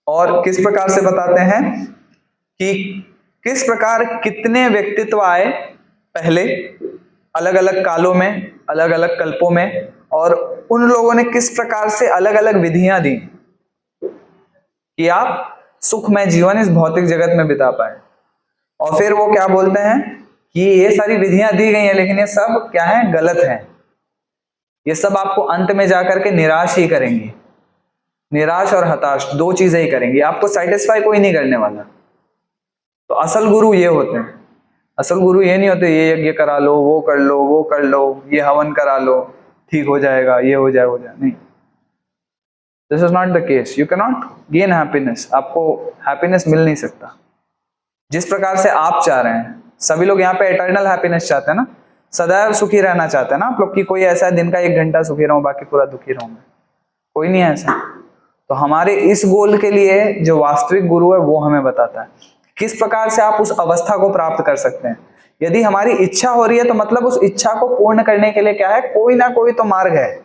और किस प्रकार से बताते हैं कि किस प्रकार कितने व्यक्तित्व आए पहले अलग अलग कालों में, अलग अलग कल्पों में, और उन लोगों ने किस प्रकार से अलग अलग विधियां दी कि आप सुखमय जीवन इस भौतिक जगत में बिता पाए। और फिर वो क्या बोलते हैं कि ये सारी विधियां दी गई हैं लेकिन ये सब क्या है, गलत है, ये सब आपको अंत में जाकर के निराश ही करेंगी। निराश और हताश दो चीजें ही करेंगी, आपको सेटिस्फाई कोई नहीं करने वाला। तो असल गुरु ये होते हैं। असल गुरु ये नहीं होते ये यज्ञ करा लो, वो कर लो, वो कर लो, ये हवन करा लो, ठीक हो जाएगा, ये हो जाए, नहीं। This is not the case. You can not gain happiness, आपको हैप्पीनेस मिल नहीं सकता जिस प्रकार से आप चाह रहे हैं। सभी लोग यहाँ पे एटर्नल हैप्पीनेस चाहते हैं ना, सदैव सुखी रहना चाहते हैं ना आप लोग, की कोई ऐसा है दिन का 1 घंटा सुखी रहूं बाकी पूरा दुखी रहूं मैं, कोई नहीं है ऐसा। तो हमारे इस गोल के लिए जो वास्तविक गुरु है वो हमें बताता है किस प्रकार से आप उस अवस्था को प्राप्त कर सकते हैं। यदि हमारी इच्छा हो रही है तो मतलब उस इच्छा को पूर्ण करने के लिए क्या है, कोई ना कोई तो मार्ग है,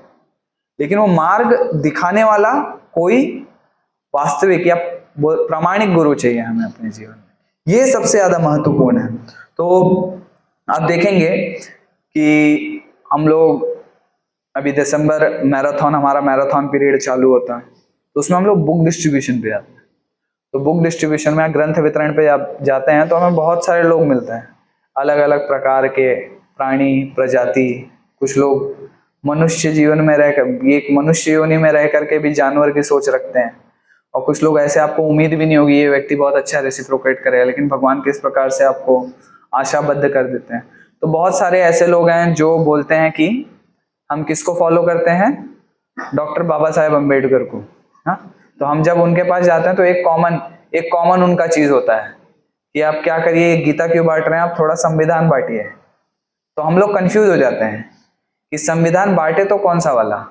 लेकिन वो मार्ग दिखाने वाला कोई वास्तविक या प्रामाणिक गुरु चाहिए हमें अपने जीवन में। ये सबसे ज्यादा महत्वपूर्ण है। तो आप देखेंगे कि हम लोग अभी दिसंबर मैराथन, हमारा मैराथन पीरियड चालू होता है, तो उसमें हम लोग बुक डिस्ट्रीब्यूशन पे जाते हैं। तो बुक डिस्ट्रीब्यूशन में, ग्रंथ वितरण पे आप जाते हैं तो हमें बहुत सारे लोग मिलते हैं, अलग अलग प्रकार के प्राणी प्रजाति। कुछ लोग मनुष्य जीवन में रहकर, एक मनुष्य योनि में रह करके भी जानवर की सोच रखते हैं, और कुछ लोग ऐसे आपको उम्मीद भी नहीं होगी ये व्यक्ति बहुत अच्छा रेसिप्रोकेट करेगा, लेकिन भगवान किस प्रकार से आपको आशाबद्ध कर देते हैं। तो बहुत सारे ऐसे लोग हैं जो बोलते हैं कि हम किसको फॉलो करते हैं, डॉक्टर बाबा साहेब अम्बेडकर को। हाँ, तो हम जब उनके पास जाते हैं तो एक कॉमन उनका चीज होता है कि आप क्या करिए, गीता क्यों बांट रहे हैं, आप थोड़ा संविधान बांटिए। तो हम लोग कंफ्यूज हो जाते हैं कि संविधान बांटे तो कौन सा वाला,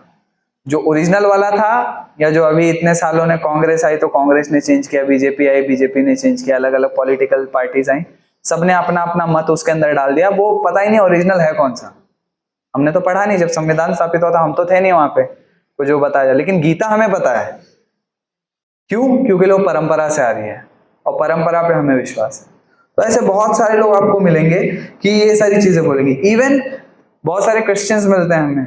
जो ओरिजिनल वाला था, या जो अभी इतने सालों ने कांग्रेस आई तो कांग्रेस ने चेंज किया, बीजेपी आई बीजेपी ने चेंज किया, अलग अलग पॉलिटिकल पार्टीज आई, सबने अपना अपना मत उसके अंदर डाल दिया, वो पता ही नहीं ओरिजिनल है कौन सा। हमने तो पढ़ा नहीं, जब संविधान स्थापित हुआ था हम तो थे नहीं वहां पे, को जो बताया, लेकिन गीता हमें पता है। क्यों? क्योंकि लोग परंपरा से आ रही है और परंपरा पे हमें विश्वास है। तो ऐसे बहुत सारे लोग आपको मिलेंगे कि ये सारी चीजें बोलेंगे। इवन बहुत सारे क्रिश्चियंस मिलते हैं हमें,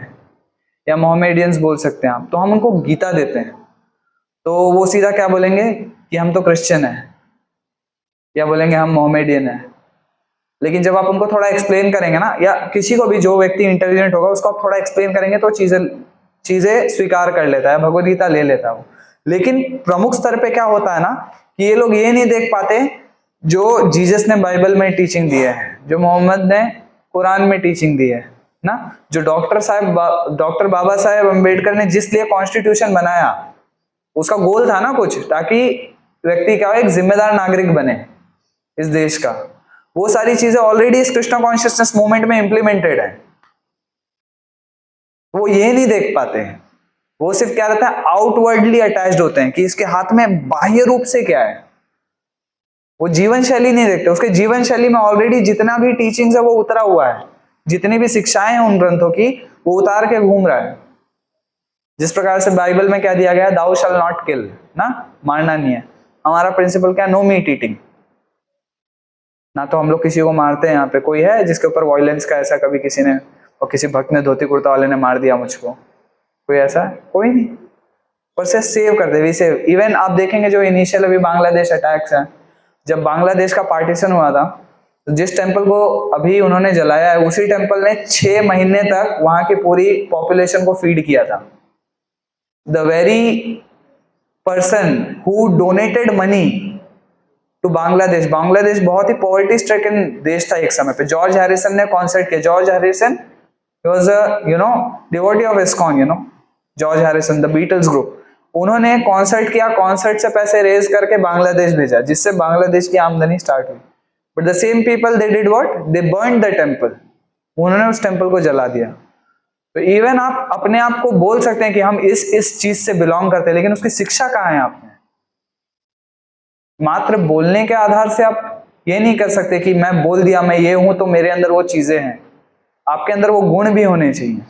या मोहम्मेडियंस बोल सकते हैं आप, तो हम उनको गीता देते हैं तो वो सीधा क्या बोलेंगे कि हम तो क्रिश्चियन हैं, या बोलेंगे हम मोहम्मेडियन हैं। लेकिन जब आप उनको थोड़ा एक्सप्लेन करेंगे ना, या किसी को भी, जो व्यक्ति इंटेलिजेंट होगा उसको आप थोड़ा एक्सप्लेन करेंगे तो चीजें स्वीकार कर लेता है, भगवद गीता ले लेता है वो। लेकिन प्रमुख स्तर पे क्या होता है ना कि ये लोग ये नहीं देख पाते जो जीसस ने बाइबल में टीचिंग दी है, जो मोहम्मद ने कुरान में टीचिंग दी है ना, जो डॉक्टर बाबा साहेब अम्बेडकर ने जिस लिए कॉन्स्टिट्यूशन बनाया, उसका गोल था ना कुछ, ताकि व्यक्ति क्या हो, एक जिम्मेदार नागरिक बने इस देश का। वो सारी चीजें ऑलरेडी इस कृष्णा कॉन्शियसनेस मूवमेंट में इंप्लीमेंटेड है। वो ये नहीं देख पाते हैं, वो सिर्फ क्या रहता है, आउटवर्डली अटैच्ड होते हैं कि इसके हाथ में बाह्य रूप से क्या है। वो जीवन शैली नहीं देखते, उसके जीवन शैली में ऑलरेडी जितना भी टीचिंग्स है वो उतरा हुआ है, जितनी भी शिक्षाएं हैं उन ग्रंथों की वो उतार के घूम रहा है। जिस प्रकार से बाइबल में क्या दिया गया, दाउ शैल नॉट किल, ना, मारना नहीं है। हमारा प्रिंसिपल क्या, नो मीट ईटिंग, ना तो हम लोग किसी को मारते हैं। यहाँ पे कोई है जिसके ऊपर वायलेंस का ऐसा कभी किसी ने, और किसी भक्त ने, धोती कुर्ता वाले ने मार दिया मुझको, कोई ऐसा है? कोई नहीं। पर से सेव कर दे, वी सेव। इवन आप देखेंगे जो इनिशियल अभी बांग्लादेश अटैक्स है, जब बांग्लादेश का पार्टीशन हुआ था तो जिस टेंपल को अभी उन्होंने जलाया है उसी टेंपल ने 6 महीने तक वहां की पूरी पॉपुलेशन को फीड किया था। The very person who donated money to Bangladesh बहुत ही पॉवर्टी स्ट्रिकन देश था एक समय पे। जॉर्ज हैरिसन ने कॉन्सर्ट किया। George Harrison was a devotee of ISKCON, George Harrison, the Beatles group. उन्होंने कॉन्सर्ट किया, कॉन्सर्ट से पैसे रेज करके बांग्लादेश भेजा, जिससे बांग्लादेश की आमदनी स्टार्ट हुई। But the same people they did what, they burned the temple, उन्होंने उस टेम्पल को जला दिया। तो इवन आप अपने आप को बोल सकते हैं कि हम इस चीज से बिलोंग करते हैं, लेकिन उसकी शिक्षा कहाँ है आप में? मात्र बोलने के आधार से आप ये नहीं कर सकते कि मैं बोल दिया मैं ये हूं तो मेरे अंदर वो चीजें हैं। आपके अंदर वो गुण भी होने चाहिए।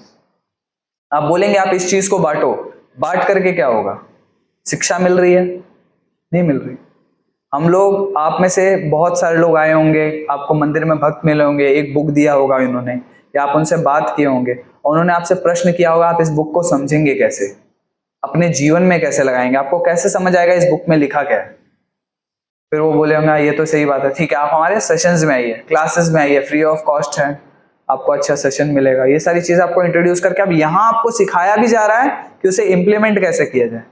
आप बोलेंगे आप इस चीज को बांटो, बांट करके क्या होगा? शिक्षा मिल रही है? नहीं मिल रही। हम लोग, आप में से बहुत सारे लोग आए होंगे, आपको मंदिर में भक्त मिले होंगे, एक बुक दिया होगा इन्होंने, या आप उनसे बात किए होंगे और उन्होंने आपसे प्रश्न किया होगा आप इस बुक को समझेंगे कैसे, अपने जीवन में कैसे लगाएंगे, आपको कैसे समझ आएगा इस बुक में लिखा क्या है? फिर वो बोले होंगे ये तो सही बात है, ठीक है आप हमारे सेशंस में आइए, क्लासेस में आइए, फ्री ऑफ कॉस्ट है, आपको अच्छा सेशन मिलेगा। ये सारी चीज आपको इंट्रोड्यूस करके अब यहाँ आपको सिखाया भी जा रहा है कि उसे इंप्लीमेंट कैसे किया जाए।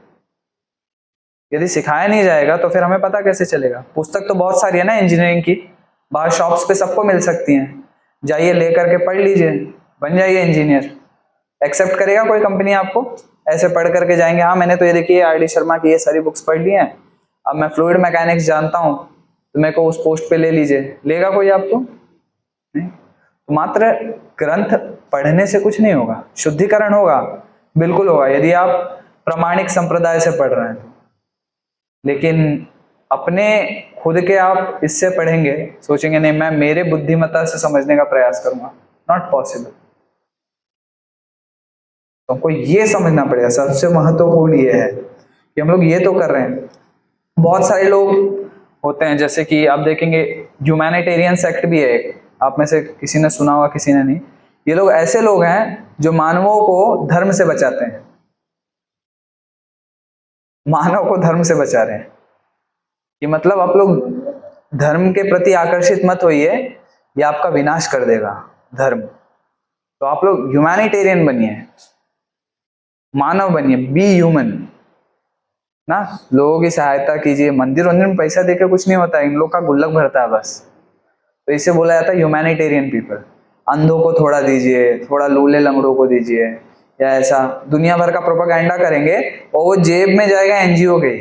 यदि सिखाया नहीं जाएगा तो फिर हमें पता कैसे चलेगा? पुस्तक तो बहुत सारी है ना इंजीनियरिंग की, बाहर शॉप्स पे सबको मिल सकती हैं, जाइए ले करके पढ़ लीजिए, बन जाइए इंजीनियर। एक्सेप्ट करेगा कोई कंपनी आपको? ऐसे पढ़ करके जाएंगे, हाँ मैंने तो ये देखिए आर डी शर्मा की ये सारी बुक्स पढ़ ली हैं, अब मैं फ्लूइड मैकेनिक्स जानता हूँ तो मेरे को उस पोस्ट पे ले लीजिए, लेगा कोई आपको? नहीं। तो मात्र ग्रंथ पढ़ने से कुछ नहीं होगा, शुद्धिकरण होगा, बिल्कुल होगा यदि आप प्रामाणिक संप्रदाय से पढ़ रहे हैं। लेकिन अपने खुद के आप इससे पढ़ेंगे, सोचेंगे नहीं मैं मेरे बुद्धिमत्ता से समझने का प्रयास करूंगा, नॉट पॉसिबल। तो हमको ये समझना पड़ेगा, सबसे महत्वपूर्ण ये है कि हम लोग ये तो कर रहे हैं। बहुत सारे लोग होते हैं, जैसे कि आप देखेंगे ह्यूमैनिटेरियन सेक्ट भी है एक, आप में से किसी ने सुना होगा किसी ने नहीं। ये लोग ऐसे लोग हैं जो मानवों को धर्म से बचाते हैं, मानव को धर्म से बचा रहे हैं। ये मतलब आप लोग धर्म के प्रति आकर्षित मत होइए, ये आपका विनाश कर देगा धर्म। तो आप लोग ह्यूमैनिटेरियन बनिए, मानव बनिए, बी ह्यूमन ना, लोगों की सहायता कीजिए। मंदिर वंदिर में पैसा देकर कुछ नहीं होता है, इन लोग का गुल्लक भरता है बस। तो इसे बोला जाता है ह्यूमैनिटेरियन पीपल। अंधों को थोड़ा दीजिए, थोड़ा लूले लंगड़ों को दीजिए, या ऐसा दुनिया भर का प्रोपेगेंडा करेंगे और वो जेब में जाएगा एनजीओ के,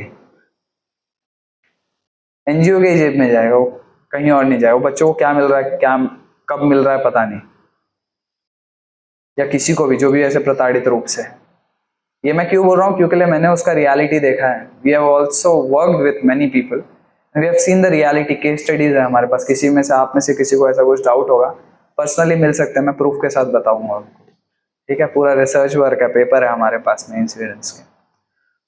एनजीओ के जेब में जाएगा, वो कहीं और नहीं जाएगा। वो बच्चों को क्या मिल रहा है, क्या कब मिल रहा है पता नहीं, या किसी को भी जो भी ऐसे प्रताड़ित रूप से। ये मैं क्यों बोल रहा हूँ? क्योंकि मैंने उसका रियलिटी देखा है। We have also worked with many people, we have seen the reality. Case studies है हमारे पास, किसी में से आप में से किसी को ऐसा कुछ डाउट होगा पर्सनली मिल सकते हैं, मैं प्रूफ के साथ बताऊंगा आपको, ठीक है? पूरा रिसर्च वर्क है, पेपर है हमारे पास में इंसिडेंट्स के।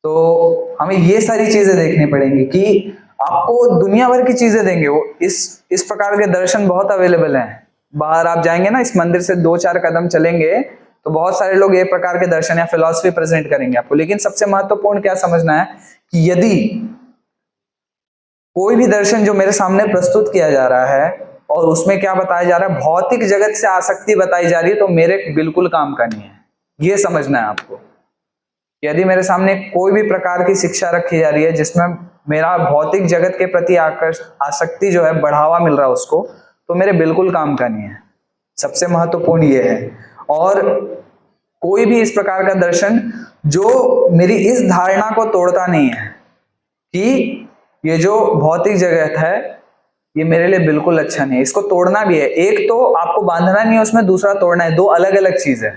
तो हमें ये सारी चीजें देखनी पड़ेंगी कि आपको दुनिया भर की चीजें देंगे वो। इस प्रकार के दर्शन बहुत अवेलेबल हैं। बाहर आप जाएंगे ना, इस मंदिर से 2-4 कदम चलेंगे तो बहुत सारे लोग ये प्रकार के दर्शन या फिलॉसफी प्रेजेंट करेंगे आपको। लेकिन सबसे महत्वपूर्ण क्या समझना है कि यदि कोई भी दर्शन जो मेरे सामने प्रस्तुत किया जा रहा है और उसमें क्या बताया जा रहा है, भौतिक जगत से आसक्ति बताई जा रही है, तो मेरे बिल्कुल काम का नहीं है। ये समझना है आपको। यदि मेरे सामने कोई भी प्रकार की शिक्षा रखी जा रही है जिसमें मेरा भौतिक जगत के प्रति आसक्ति जो है बढ़ावा मिल रहा है उसको, तो मेरे बिल्कुल काम का नहीं है। सबसे महत्वपूर्ण ये है। और कोई भी इस प्रकार का दर्शन जो मेरी इस धारणा को तोड़ता नहीं है कि ये जो भौतिक जगत है ये मेरे लिए बिल्कुल अच्छा नहीं है, इसको तोड़ना भी है। एक तो आपको बांधना नहीं है उसमें, दूसरा तोड़ना है, दो अलग अलग चीज है,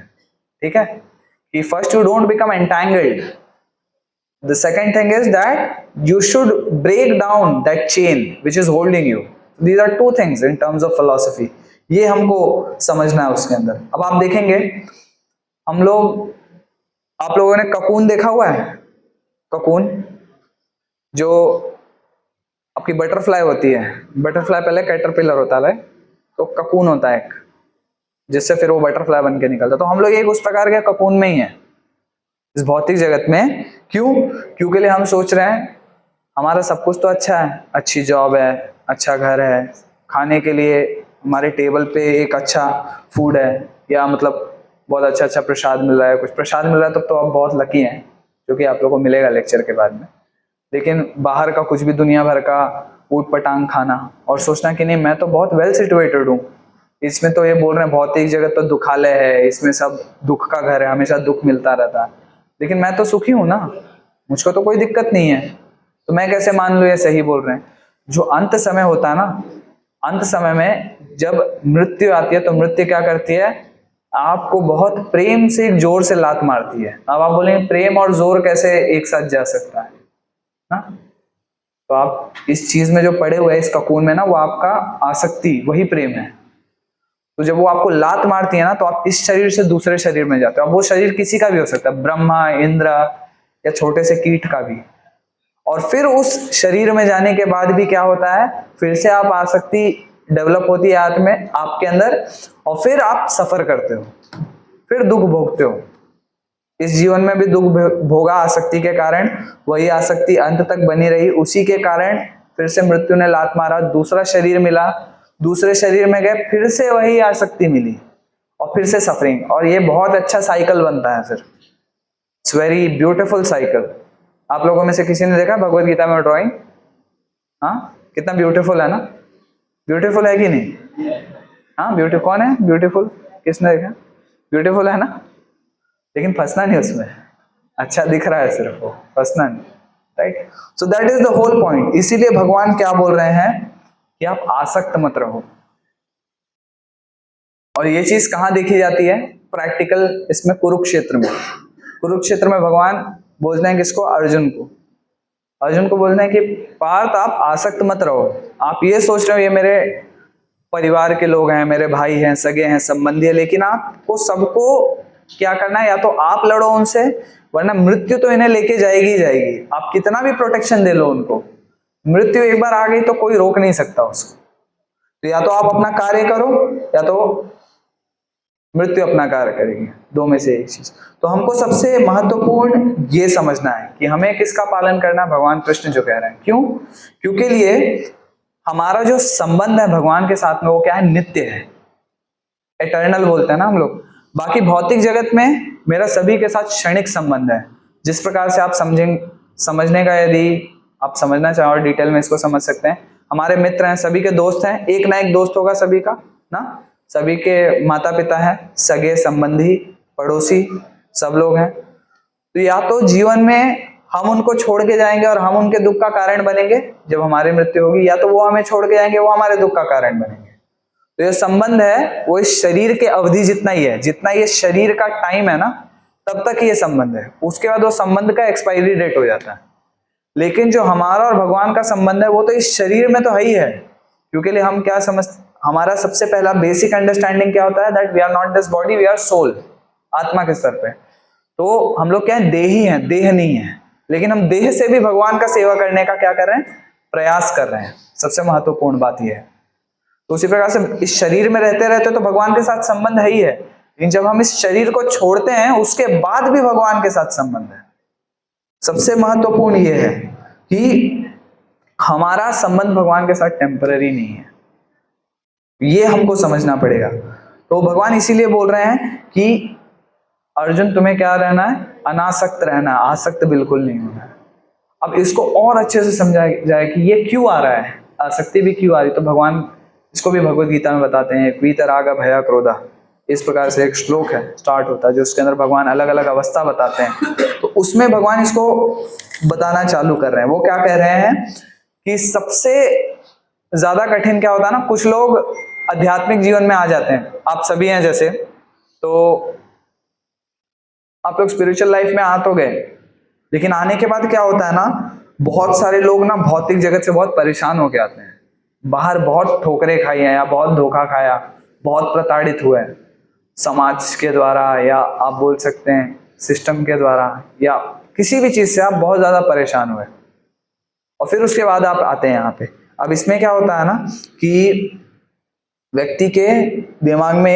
ठीक है? कि first you don't become entangled, the second thing is that you should break down that chain which is holding you. These are two things in terms of philosophy, ये हमको समझना है उसके अंदर। अब आप देखेंगे हम लोग, आप लोगों ने ककून देखा हुआ है? ककून जो आपकी बटरफ्लाई होती है, बटरफ्लाई पहले कैटरपिलर होता है तो ककून होता है एक, जिससे फिर वो बटरफ्लाई बन के निकलता है। तो हम लोग एक उस प्रकार के ककून में ही है इस भौतिक जगत में। क्यों? क्योंकि हम सोच रहे हैं हमारा सब कुछ तो अच्छा है, अच्छी जॉब है, अच्छा घर है, खाने के लिए हमारे टेबल पे एक अच्छा फूड है, या मतलब बहुत अच्छा अच्छा प्रसाद मिल रहा है, कुछ प्रसाद मिल रहा है तो आप बहुत लकी हैं, क्योंकि आप लोगों को मिलेगा लेक्चर के बाद में। लेकिन बाहर का कुछ भी दुनिया भर का ऊट पटांग खाना और सोचना कि नहीं मैं तो बहुत वेल सिचुएटेड हूँ, इसमें तो ये बोल रहे हैं भौतिक जगत तो दुखालय है, इसमें सब दुख का घर है, हमेशा दुख मिलता रहता है, लेकिन मैं तो सुखी हूँ ना। मुझको तो कोई दिक्कत नहीं है, तो मैं कैसे मान लूं ये सही बोल रहे हैं। जो अंत समय होता है ना, अंत समय में जब मृत्यु आती है तो मृत्यु क्या करती है, आपको बहुत प्रेम से एक जोर से लात मारती है। अब आप बोलेंगे प्रेम और जोर कैसे एक साथ जा सकता है ना? तो आप इस चीज में जो पड़े हुए हैं इस ककून में ना, वो आपका आसक्ति, वही प्रेम है। तो जब वो आपको लात मारती है ना, तो आप इस शरीर से दूसरे शरीर में जाते हो। अब वो शरीर किसी का भी हो सकता है, ब्रह्मा, इंद्र या छोटे से कीट का भी। और फिर उस शरीर में जाने के बाद भी क्या होता है, फिर से आप आसक्ति डेवलप होती है आत्म में आपके अंदर, और फिर आप सफर करते हो, फिर दुख भोगते हो। इस जीवन में भी दुख भोगा आसक्ति के कारण, वही आसक्ति अंत तक बनी रही, उसी के कारण फिर से मृत्यु ने लात मारा, दूसरा शरीर मिला, दूसरे शरीर में गए, फिर से वही आसक्ति मिली, और फिर से सफरिंग। और ये बहुत अच्छा साइकिल बनता है फिर। It's very beautiful cycle. आप लोगों में से किसी ने देखा भगवत गीता में ड्राइंग? हाँ, कितना ब्यूटीफुल है ना? ब्यूटीफुल है कि नहीं? हाँ, ब्यूटीफुल। कौन है ब्यूटीफुल? किसने देखा? ब्यूटीफुल है ना? लेकिन फंसना नहीं उसमें, अच्छा दिख रहा है सिर्फ, वो फंसना नहीं, right? So that is the whole point. इसीलिए भगवान क्या बोल रहे हैं कि आप आसक्त मत रहो। और ये चीज कहां देखी जाती है प्रैक्टिकल? इसमें कुरुक्षेत्र में। कुरुक्षेत्र में भगवान बोलते हैं किसको? अर्जुन को। अर्जुन को बोलते हैं कि पार्थ आप आसक्त मत रहो। आप ये सोच रहे हो ये मेरे परिवार के लोग हैं, मेरे भाई हैं, सगे हैं, संबंधी है, लेकिन आपको सबको क्या करना है, या तो आप लड़ो उनसे, वरना मृत्यु तो इन्हें लेके जाएगी ही जाएगी। आप कितना भी प्रोटेक्शन दे लो उनको, मृत्यु एक बार आ गई तो कोई रोक नहीं सकता उसको। तो या तो आप अपना कार्य करो, या तो मृत्यु अपना कार्य करेगी, दो में से एक चीज। तो हमको सबसे महत्वपूर्ण ये समझना है कि हमें किसका पालन करना है, भगवान कृष्ण जो कह रहे हैं। क्यों? क्योंकि लिए हमारा जो संबंध है भगवान के साथ में वो क्या है? नित्य है, एटर्नल बोलते हैं ना हम लोग। बाकी भौतिक जगत में मेरा सभी के साथ क्षणिक संबंध है। जिस प्रकार से आप समझने का, यदि आप समझना चाहो और डिटेल में इसको समझ सकते हैं, हमारे मित्र हैं, सभी के दोस्त हैं, एक ना एक दोस्त होगा सभी का ना। सभी के माता पिता हैं, सगे संबंधी, पड़ोसी, सब लोग हैं। तो या तो जीवन में हम उनको छोड़ के जाएंगे और हम उनके दुख का कारण बनेंगे जब हमारी मृत्यु होगी, या तो वो हमें छोड़ के जाएंगे, वो हमारे दुख का कारण बनेंगे। तो ये संबंध है वो इस शरीर के अवधि जितना ही है, जितना ये शरीर का टाइम है ना, तब तक ये संबंध है। उसके बाद वो संबंध का एक्सपायरी डेट हो जाता है। लेकिन जो हमारा और भगवान का संबंध है वो तो इस शरीर में तो है ही है। क्योंकि हम क्या समझ, हमारा सबसे पहला बेसिक अंडरस्टैंडिंग क्या होता है, that we are not this body, we are soul, आत्मा के स्तर पे। तो हम लोग क्या है, देही हैं, देह नहीं है। लेकिन हम देह से भी भगवान का सेवा करने का क्या कर रहे हैं, प्रयास कर रहे हैं। सबसे महत्वपूर्ण बात यह है। तो उसी प्रकार से इस शरीर में रहते रहते तो भगवान के साथ संबंध है ही है, लेकिन जब हम इस शरीर को छोड़ते हैं उसके बाद भी भगवान के साथ संबंध है। सबसे महत्वपूर्ण यह है कि हमारा संबंध भगवान के साथ टेम्पररी नहीं है, ये हमको समझना पड़ेगा। तो भगवान इसीलिए बोल रहे हैं कि अर्जुन तुम्हें क्या रहना है, अनासक्त रहना है, आसक्त बिल्कुल नहीं होना है। अब इसको और अच्छे से समझाया जाए कि ये क्यों आ रहा है, आसक्ति भी क्यों आ रही, तो भगवान इसको भी भगवत गीता में बताते हैं। वीतराग भय क्रोधा, इस प्रकार से एक श्लोक है, स्टार्ट होता है, जो उसके अंदर भगवान अलग अलग अवस्था बताते हैं। तो उसमें भगवान इसको बताना चालू कर रहे हैं। वो क्या कह रहे हैं कि सबसे ज्यादा कठिन क्या होता है ना, कुछ लोग आध्यात्मिक जीवन में आ जाते हैं, आप सभी हैं जैसे, तो आप लोग स्पिरिचुअल लाइफ में आ तो गए, लेकिन आने के बाद क्या होता है ना, बहुत सारे लोग ना भौतिक जगत से बहुत परेशान होके आते हैं। बाहर बहुत ठोकरें खाई हैं, या बहुत धोखा खाया, बहुत प्रताड़ित हुए समाज के द्वारा, या आप बोल सकते हैं सिस्टम के द्वारा, या किसी भी चीज से आप बहुत ज्यादा परेशान हुए, और फिर उसके बाद आप आते हैं यहाँ पे। अब इसमें क्या होता है ना कि व्यक्ति के दिमाग में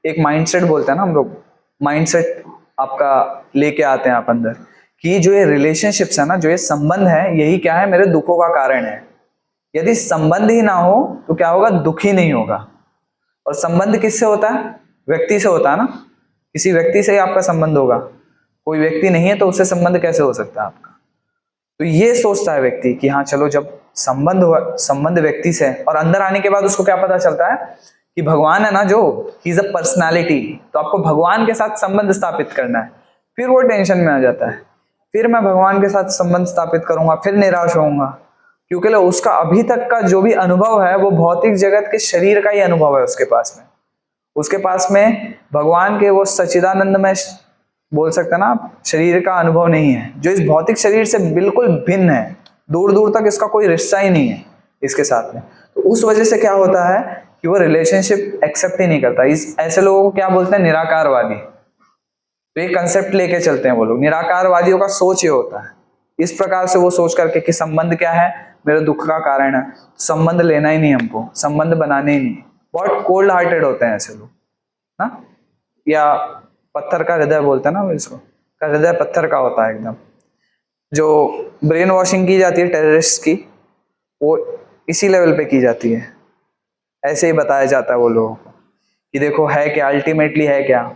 एक माइंडसेट बोलते हैं ना हम लोग, माइंडसेट आपका लेके आते हैं आप अंदर, कि जो ये रिलेशनशिप्स है ना, जो ये संबंध है, यही क्या है, मेरे दुखों का कारण है। यदि संबंध ही ना हो तो क्या होगा, दुख ही नहीं होगा। और संबंध किससे होता है, व्यक्ति से होता है ना, किसी व्यक्ति से ही आपका संबंध होगा। कोई व्यक्ति नहीं है तो उससे संबंध कैसे हो सकता है आपका। तो ये सोचता है व्यक्ति कि हाँ चलो, जब संबंध व्यक्ति से, और अंदर आने के बाद उसको क्या पता चलता है कि भगवान है ना, जो ही इज अ पर्सनैलिटी, तो आपको भगवान के साथ संबंध स्थापित करना है। फिर वो टेंशन में आ जाता है, फिर मैं भगवान के साथ संबंध स्थापित करूंगा, फिर निराश होऊंगा, क्योंकि उसका अभी तक का जो भी अनुभव है वो भौतिक जगत के शरीर का ही अनुभव है उसके पास में। उसके पास में भगवान के वो सच्चिदानंद में बोल सकते हैं ना आप, शरीर का अनुभव नहीं है, जो इस भौतिक शरीर से बिल्कुल भिन्न है, दूर दूर तक इसका कोई रिश्ता ही नहीं है इसके साथ में। तो उस वजह से क्या होता है कि वो रिलेशनशिप एक्सेप्ट ही नहीं करता। इस ऐसे लोगों को क्या बोलते हैं, निराकारवादी। तो ये कंसेप्ट लेके चलते हैं वो लोग। निराकारवादियों का सोच ये होता है, इस प्रकार से वो सोच करके कि संबंध क्या है, मेरे दुख का कारण है, संबंध लेना ही नहीं, हमको संबंध बनाने ही नहीं। बहुत कोल्ड हार्टेड होते हैं ऐसे लोग ना, या पत्थर का हृदय बोलते हैं ना इसको, का हृदय पत्थर का होता है एकदम। जो ब्रेन वॉशिंग की जाती है टेररिस्ट की, वो इसी लेवल पे की जाती है। ऐसे ही बताया जाता है वो लोगों को कि देखो है क्या, अल्टीमेटली है क्या,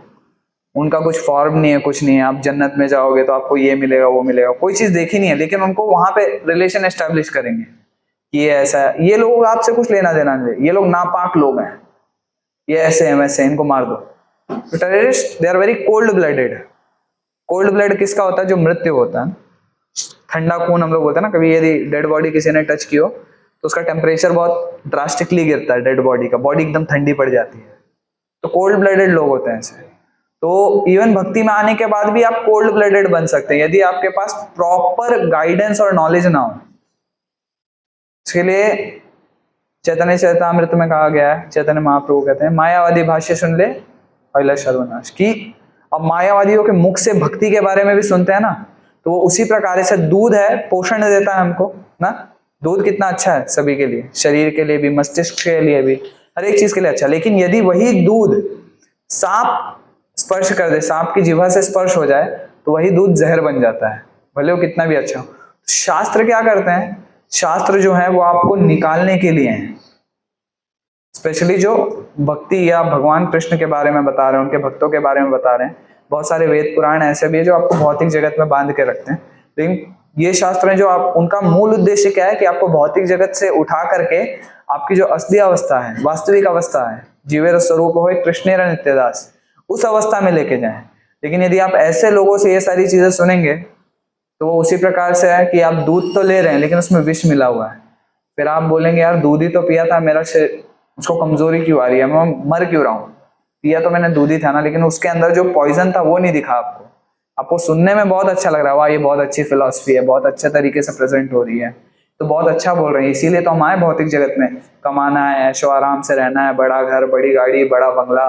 उनका कुछ फॉर्म नहीं है, कुछ नहीं है, आप जन्नत में जाओगे तो आपको ये मिलेगा वो मिलेगा, कोई चीज देखी नहीं है, लेकिन उनको वहां पे रिलेशन एस्टेब्लिश करेंगे कि ये ऐसा है। ये लोग आपसे कुछ लेना देना नहीं, ये लोग नापाक लोग हैं, ये ऐसे हैं वैसे, इनको मार दो। तो terrorist they are very cold blooded. Cold blood किसका होता है, जो मृत्यु होता है, ठंडा खून हम लोग बोलते हैं ना। कभी यदि डेड बॉडी किसी ने टच की हो तो उसका टेम्परेचर बहुत ड्रास्टिकली गिरता है, डेड बॉडी का, बॉडी एकदम ठंडी पड़ जाती है। तो कोल्ड ब्लडेड लोग होते हैं ऐसे। तो इवन भक्ति में आने के बाद भी आप कोल्ड ब्लडेड बन सकते हैं यदि आपके पास प्रॉपर गाइडेंस और नॉलेज ना हो। इसके लिए चैतन्य चरितामृत में कहा गया है, चैतन्य महाप्रभु कहते हैं, मायावादी भाष्य सुन ले पहला सर्वनाश की। अब मायावादियों के मुख से भक्ति के बारे में भी सुनते हैं ना, तो वो उसी प्रकार से दूध है, पोषण देता है हमको ना। दूध कितना अच्छा है सभी के लिए, शरीर के लिए भी, मस्तिष्क के लिए भी, हर एक चीज के लिए अच्छा। लेकिन यदि वही दूध सांप स्पर्श कर दे, सांप की जिह्वा से स्पर्श हो जाए तो वही दूध जहर बन जाता है, भले वो कितना भी अच्छा हो। शास्त्र क्या करते हैं, शास्त्र जो है वो आपको निकालने के लिए हैं। स्पेशली जो भक्ति या भगवान कृष्ण के बारे में बता रहे हैं, उनके भक्तों के बारे में बता रहे हैं। बहुत सारे वेद पुराण ऐसे भी है जो आपको भौतिक जगत में बांध के रखते हैं, लेकिन ये शास्त्र हैं जो आप, उनका मूल उद्देश्य क्या है कि आपको भौतिक जगत से उठा करके आपकी जो असली अवस्था है, वास्तविक अवस्था है, जीवेर स्वरूप हो कृष्णेर नित्यदास, उस अवस्था में लेके जाएं। लेकिन यदि आप ऐसे लोगों से ये सारी चीजें सुनेंगे तो वो उसी प्रकार से है कि आप दूध तो ले रहे हैं लेकिन उसमें विष मिला हुआ है। फिर आप बोलेंगे यार दूध ही तो पिया था, मेरा उसको कमजोरी क्यों आ रही है, मैं मर क्यों रहा हूँ, पिया तो मैंने दूध ही था ना, लेकिन उसके अंदर जो पॉइजन था वो नहीं दिखा आपको। आपको सुनने में बहुत अच्छा लग रहा है, वाह ये बहुत अच्छी फिलॉसफी है, बहुत अच्छे तरीके से प्रेजेंट हो रही है, तो बहुत अच्छा बोल रहे हैं, इसीलिए तो हम आए भौतिक जगत में, कमाना है, ऐशो आराम से रहना है, बड़ा घर, बड़ी गाड़ी, बड़ा बंगला,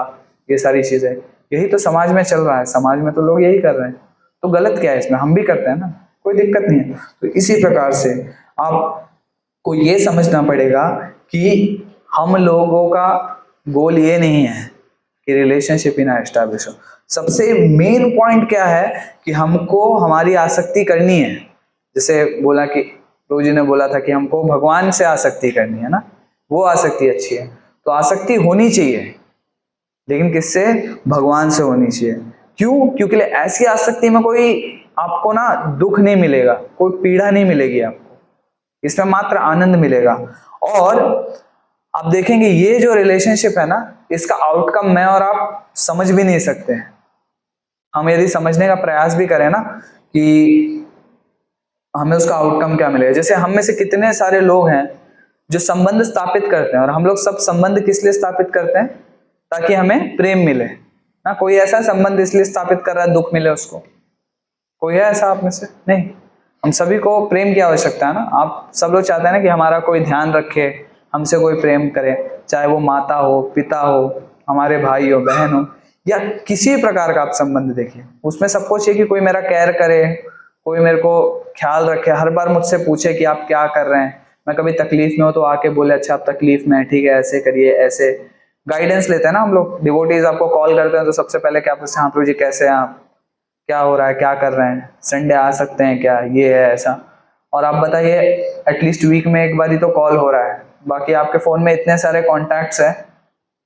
ये सारी चीजें, यही तो समाज में चल रहा है, समाज में तो लोग यही कर रहे हैं। तो गलत क्या है इसमें, हम भी करते हैं ना, कोई दिक्कत नहीं है। तो इसी प्रकार से आपको ये समझना पड़ेगा कि हम लोगों का गोल ये नहीं है कि रिलेशनशिप ही ना एस्टैब्लिश हो। सबसे मेन पॉइंट क्या है कि हमको हमारी आसक्ति करनी है। जैसे बोला कि प्रभु जी ने बोला था कि हमको भगवान से आसक्ति करनी है ना, वो आसक्ति अच्छी है। तो आसक्ति होनी चाहिए, लेकिन किससे, भगवान से होनी चाहिए। क्यों? क्योंकि ऐसी आसक्ति में कोई आपको ना दुख नहीं मिलेगा, कोई पीड़ा नहीं मिलेगी आपको, इसमें मात्र आनंद मिलेगा। और आप देखेंगे ये जो रिलेशनशिप है ना, इसका आउटकम मैं और आप समझ भी नहीं सकते हैं। हम यदि समझने का प्रयास भी करें ना कि हमें उसका आउटकम क्या मिलेगा, जैसे हम में से कितने सारे लोग हैं जो संबंध स्थापित करते हैं, और हम लोग सब संबंध किस लिए स्थापित करते हैं, ताकि हमें प्रेम मिले ना। कोई ऐसा संबंध इसलिए स्थापित कर रहा है दुख मिले उसको, कोई है ऐसा आप में से? नहीं। हम सभी को प्रेम की आवश्यकता है ना। आप सब लोग चाहते हैं ना कि हमारा कोई ध्यान रखे, हमसे कोई प्रेम करे, चाहे वो माता हो, पिता हो, हमारे भाई हो, बहन हो, या किसी प्रकार का आप संबंध देखिए, उसमें सबको चाहिए कि कोई मेरा केयर करे, कोई मेरे को ख्याल रखे, हर बार मुझसे पूछे कि आप क्या कर रहे हैं, मैं कभी तकलीफ में हो तो आके बोले अच्छा आप तकलीफ में है, ठीक है ऐसे करिए, ऐसे गाइडेंस लेते हैं ना हम लोग। डिवोटीज आपको कॉल करते हैं तो सबसे पहले क्या पूछते हैं, हाँ प्रभु जी कैसे हैं आप, क्या हो रहा है, क्या कर रहे हैं, संडे आ सकते हैं क्या, ये है ऐसा। और आप बताइए एटलीस्ट वीक में एक बार ही तो कॉल हो रहा है, बाकी आपके फोन में इतने सारे कॉन्टैक्ट्स हैं,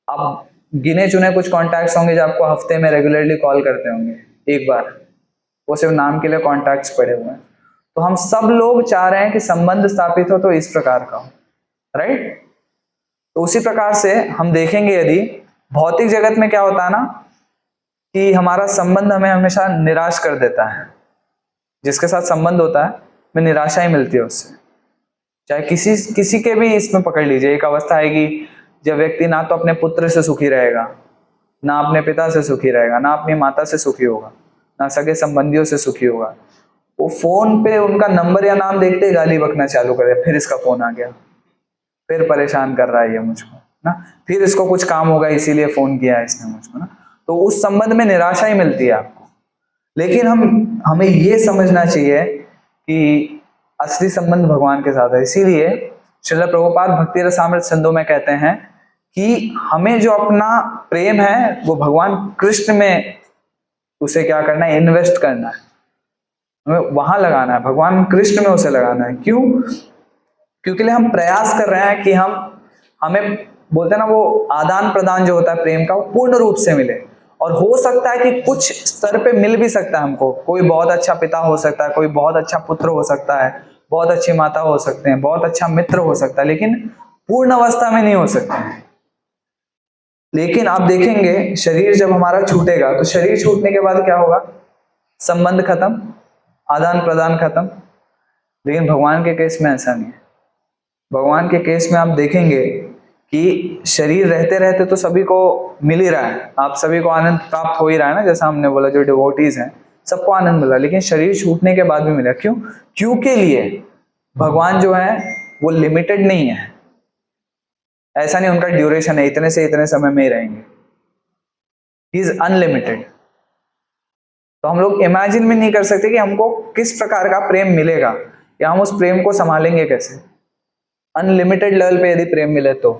आप गिने चुने कुछ कॉन्टैक्ट्स होंगे जो आपको हफ्ते में रेगुलरली कॉल करते होंगे एक बार, वो सिर्फ नाम के लिए कॉन्टैक्ट्स पड़े हुए हैं। तो हम सब लोग चाह रहे हैं कि संबंध स्थापित हो तो इस प्रकार का हो, राइट। तो उसी प्रकार से हम देखेंगे यदि भौतिक जगत में क्या होता है ना कि हमारा संबंध हमें हमेशा निराश कर देता है। जिसके साथ संबंध होता है में निराशा ही मिलती है उससे। चाहे किसी के भी इसमें पकड़ लीजिए, एक अवस्था आएगी जब व्यक्ति ना तो अपने पुत्र से सुखी रहेगा, ना अपने पिता से सुखी रहेगा, ना अपनी माता से सुखी होगा, ना सगे संबंधियों से सुखी होगा। वो फोन पे उनका नंबर या नाम देखते ही गाली बकना चालू करे, फिर इसका फोन आ गया, फिर परेशान कर रहा है ये मुझको ना, फिर इसको कुछ काम होगा इसीलिए फोन किया है इसने मुझको ना। तो उस संबंध में निराशा ही मिलती है आपको। लेकिन हमें ये समझना चाहिए कि असली संबंध भगवान के साथ है। इसीलिए श्रील प्रभुपाद भक्ति रसामृत सिंधु में कहते हैं कि हमें जो अपना प्रेम है वो भगवान कृष्ण में उसे क्या करना है, इन्वेस्ट करना है, हमें वहां लगाना है, भगवान कृष्ण में उसे लगाना है। क्यों? क्योंकि हम प्रयास कर रहे हैं कि हमें बोलते हैं ना, वो आदान प्रदान जो होता है प्रेम का, वो पूर्ण रूप से मिले। और हो सकता है कि कुछ स्तर पे मिल भी सकता है हमको, कोई बहुत अच्छा पिता हो सकता है, कोई बहुत अच्छा पुत्र हो सकता है, बहुत अच्छी माता हो सकते हैं, बहुत अच्छा मित्र हो सकता है, लेकिन पूर्ण अवस्था में नहीं हो सकता है। लेकिन आप देखेंगे शरीर जब हमारा छूटेगा तो शरीर छूटने के बाद क्या होगा? संबंध खत्म, आदान प्रदान खत्म। लेकिन भगवान के केस में ऐसा नहीं है। भगवान के केस में आप देखेंगे कि शरीर रहते रहते तो सभी को मिल ही रहा है, आप सभी को आनंद प्राप्त हो ही रहा है ना, जैसा हमने बोला जो डिवोटीज हैं सबको आनंद मिला, लेकिन शरीर छूटने के बाद भी मिला। क्यों? क्यों के लिए भगवान जो है वो लिमिटेड नहीं है, ऐसा नहीं उनका ड्यूरेशन है इतने से इतने समय में ही रहेंगे, ही इज अनलिमिटेड। तो हम लोग इमेजिन भी नहीं कर सकते कि हमको किस प्रकार का प्रेम मिलेगा या हम उस प्रेम को संभालेंगे कैसे। अनलिमिटेड लेवल पे यदि प्रेम मिले तो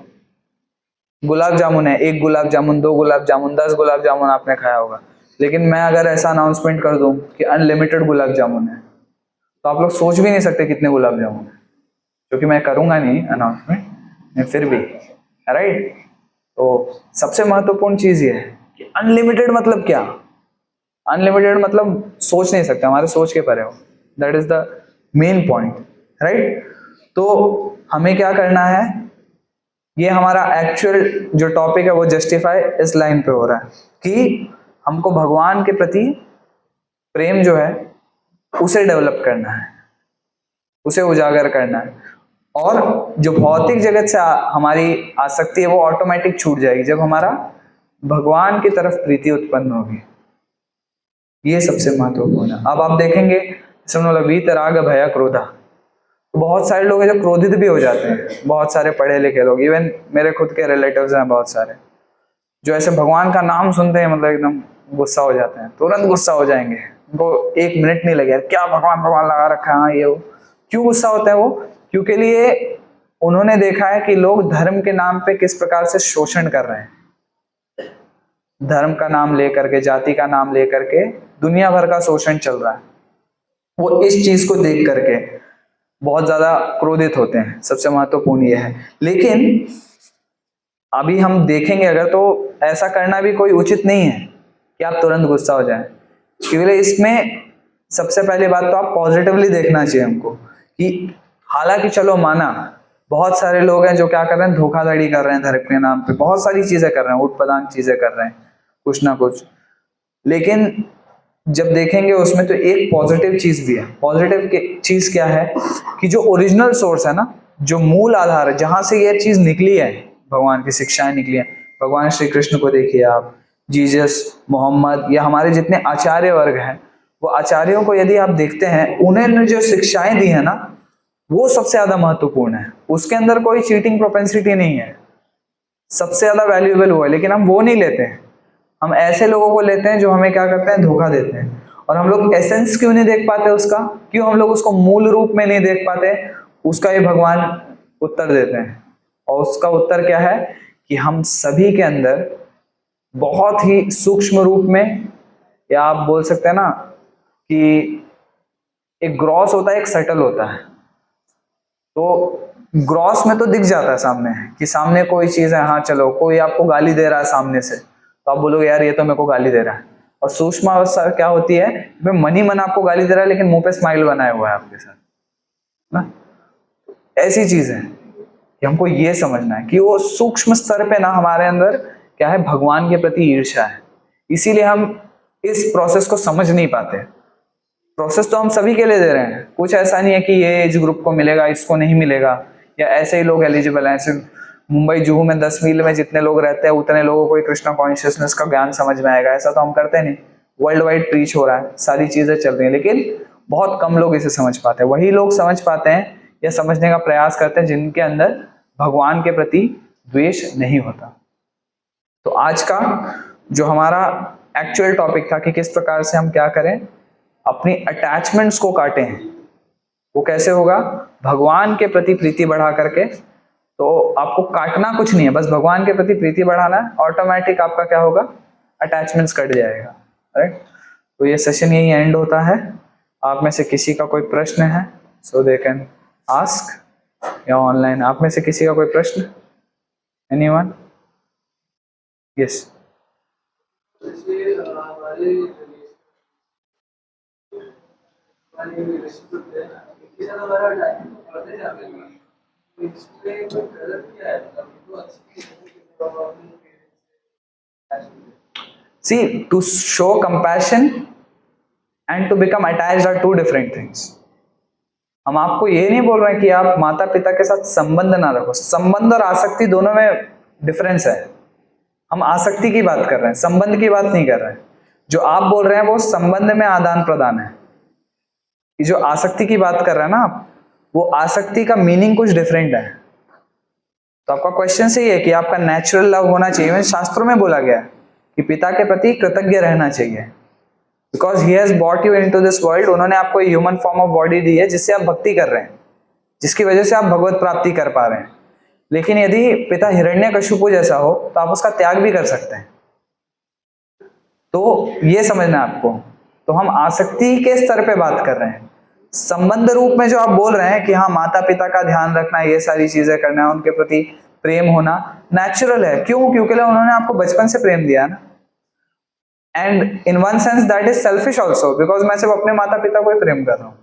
गुलाब जामुन है, 1 गुलाब जामुन, 2 गुलाब जामुन, 10 गुलाब जामुन आपने खाया होगा, लेकिन मैं अगर ऐसा अनाउंसमेंट कर दूं कि अनलिमिटेड गुलाब जामुन है तो आप लोग सोच भी नहीं सकते कितने गुलाब जामुन है, क्योंकि मैं करूंगा नहीं अनाउंसमेंट, फिर भी राइट। तो सबसे महत्वपूर्ण चीज ये है कि अनलिमिटेड मतलब क्या? अनलिमिटेड मतलब सोच नहीं सकते, हमारे सोच के परे हो, that is the main point, right. तो हमें क्या करना है, ये हमारा एक्चुअल जो टॉपिक है वो जस्टिफाई इस लाइन पे हो रहा है कि हमको भगवान के प्रति प्रेम जो है उसे डेवलप करना है, उसे उजागर करना है, और जो भौतिक जगत से हमारी आसक्ति है वो ऑटोमेटिक छूट जाएगी जब हमारा भगवान की तरफ प्रीति उत्पन्न होगी। ये सबसे महत्वपूर्ण है। अब आप देखेंगे वीतराग भय क्रोधा, तो बहुत सारे लोग हैं जो क्रोधित भी हो जाते हैं, बहुत सारे पढ़े लिखे लोग, इवन मेरे खुद के रिलेटिव्स हैं बहुत सारे, जो ऐसे भगवान का नाम सुनते हैं मतलब एकदम गुस्सा हो जाते हैं, तुरंत गुस्सा हो जाएंगे, उनको 1 मिनट नहीं लगे क्या भगवान भगवान लगा रखा है ये वो। क्यों गुस्सा होते हैं वो? क्योंकि लिए उन्होंने देखा है कि लोग धर्म के नाम पे किस प्रकार से शोषण कर रहे हैं, धर्म का नाम लेकर के, जाति का नाम लेकर के दुनिया भर का शोषण चल रहा है। वो इस चीज को देख करके बहुत ज्यादा क्रोधित होते हैं, सबसे महत्वपूर्ण ये है। लेकिन अभी हम देखेंगे अगर तो ऐसा करना भी कोई उचित नहीं है कि आप तुरंत गुस्सा हो जाएं, क्योंकि इसमें सबसे पहली बात तो आप पॉजिटिवली देखना चाहिए हमको कि हालांकि चलो माना बहुत सारे लोग हैं जो क्या कर रहे हैं, धोखाधड़ी कर रहे हैं धर्म के नाम पे, बहुत सारी चीजें कर रहे हैं, उटपटांग चीजें कर रहे हैं कुछ ना कुछ, लेकिन जब देखेंगे उसमें तो एक पॉजिटिव चीज भी है। पॉजिटिव चीज क्या है कि जो ओरिजिनल सोर्स है ना, जो मूल आधार है जहां से ये चीज निकली है, भगवान की शिक्षाएं निकली है, भगवान श्री कृष्ण को देखिए आप, जीसस, मोहम्मद, या हमारे जितने आचार्य वर्ग हैं, वो आचार्यों को यदि आप देखते हैं, उन्होंने जो शिक्षाएं दी है ना वो सबसे ज्यादा महत्वपूर्ण है। उसके अंदर कोई चीटिंग प्रोपेंसिटी नहीं है, सबसे ज्यादा वैल्यूएबल हुआ है, लेकिन हम वो नहीं लेते हैं। हम ऐसे लोगों को लेते हैं जो हमें क्या करते हैं, धोखा देते हैं। और हम लोग एसेंस क्यों नहीं देख पाते उसका, क्यों हम लोग उसको मूल रूप में नहीं देख पाते, उसका ये भगवान उत्तर देते हैं। और उसका उत्तर क्या है कि हम सभी के अंदर बहुत ही सूक्ष्म रूप में, या आप बोल सकते हैं ना कि एक ग्रॉस होता है, एक सटल होता है। तो ग्रॉस में तो दिख जाता है सामने कि सामने कोई चीज है, हाँ चलो कोई आपको गाली दे रहा है सामने से, तो आप बोलोगे यार ये तो मेरे को गाली दे रहा है। और सूक्ष्म अवस्था क्या होती है, मन ही मन आपको गाली दे रहा है लेकिन मुंह पे स्माइल बनाया हुआ है आपके साथ ना। ऐसी चीज है कि हमको ये समझना है कि वो सूक्ष्म स्तर पे ना हमारे अंदर क्या है, भगवान के प्रति ईर्ष्या है। इसीलिए हम इस प्रोसेस को समझ नहीं पाते। प्रोसेस तो हम सभी के लिए दे रहे हैं, कुछ ऐसा नहीं है कि ये एज ग्रुप को मिलेगा इसको नहीं मिलेगा, या ऐसे ही लोग एलिजिबल हैं। सिर्फ मुंबई जुहू में 10 मील में जितने लोग रहते हैं उतने लोगों को कृष्णा कॉन्शियसनेस का ज्ञान समझ में आएगा, ऐसा तो हम करते नहीं। वर्ल्ड वाइड प्रीच हो रहा है, सारी चीजें चल रही है, लेकिन बहुत कम लोग इसे समझ पाते हैं। वही लोग समझ पाते हैं या समझने का प्रयास करते हैं जिनके अंदर भगवान के प्रति द्वेष नहीं होता। तो आज का जो हमारा एक्चुअल टॉपिक था कि किस प्रकार से हम क्या करें, अपनी अटैचमेंट्स को काटें। वो कैसे होगा? भगवान के प्रति प्रीति बढ़ा करके। तो आपको काटना कुछ नहीं है, बस भगवान के प्रति प्रीति बढ़ाना है, ऑटोमेटिक आपका क्या होगा? अटैचमेंट्स कट जाएगा। राइट? तो ये सेशन यही एंड होता है। आप में से किसी का कोई प्रश्न है सो दे कैन आस्क, या ऑनलाइन आप में से किसी का कोई प्रश्न? Anyone? Yes. See, to show compassion and to become attached are two different things. हम आपको ये नहीं बोल रहे हैं कि आप माता पिता के साथ संबंध ना रखो। संबंध और आसक्ति दोनों में डिफरेंस है। हम आसक्ति की बात कर रहे हैं, संबंध की बात नहीं कर रहे हैं। जो आप बोल रहे हैं वो संबंध में आदान प्रदान है। जो आसक्ति की बात कर रहे हैं ना आप, वो आसक्ति का मीनिंग कुछ डिफरेंट है। तो आपका क्वेश्चन सही है कि आपका नेचुरल लव होना चाहिए। शास्त्रों में बोला गया है कि पिता के प्रति कृतज्ञ रहना चाहिए, because he has bot you into this world. उन्होंने आपको ह्यूमन फॉर्म ऑफ बॉडी दी है जिससे आप भक्ति कर रहे हैं, जिसकी वजह से आप भगवत प्राप्ति कर पा रहे हैं। लेकिन यदि पिता हिरण्यकशिपु जैसा हो तो आप उसका त्याग भी कर सकते हैं। तो ये समझना है आपको। तो हम आसक्ति के स्तर पे बात कर रहे हैं। संबंध रूप में जो आप बोल रहे हैं कि हाँ माता पिता का ध्यान रखना, ये सारी चीजें करना, उनके प्रति प्रेम होना नेचुरल है। क्यों? क्योंकि उन्होंने आपको बचपन से प्रेम दिया ना। And in one sense that is selfish also, because मैं सिर्फ अपने माता पिता को ही प्रेम कर रहा हूं।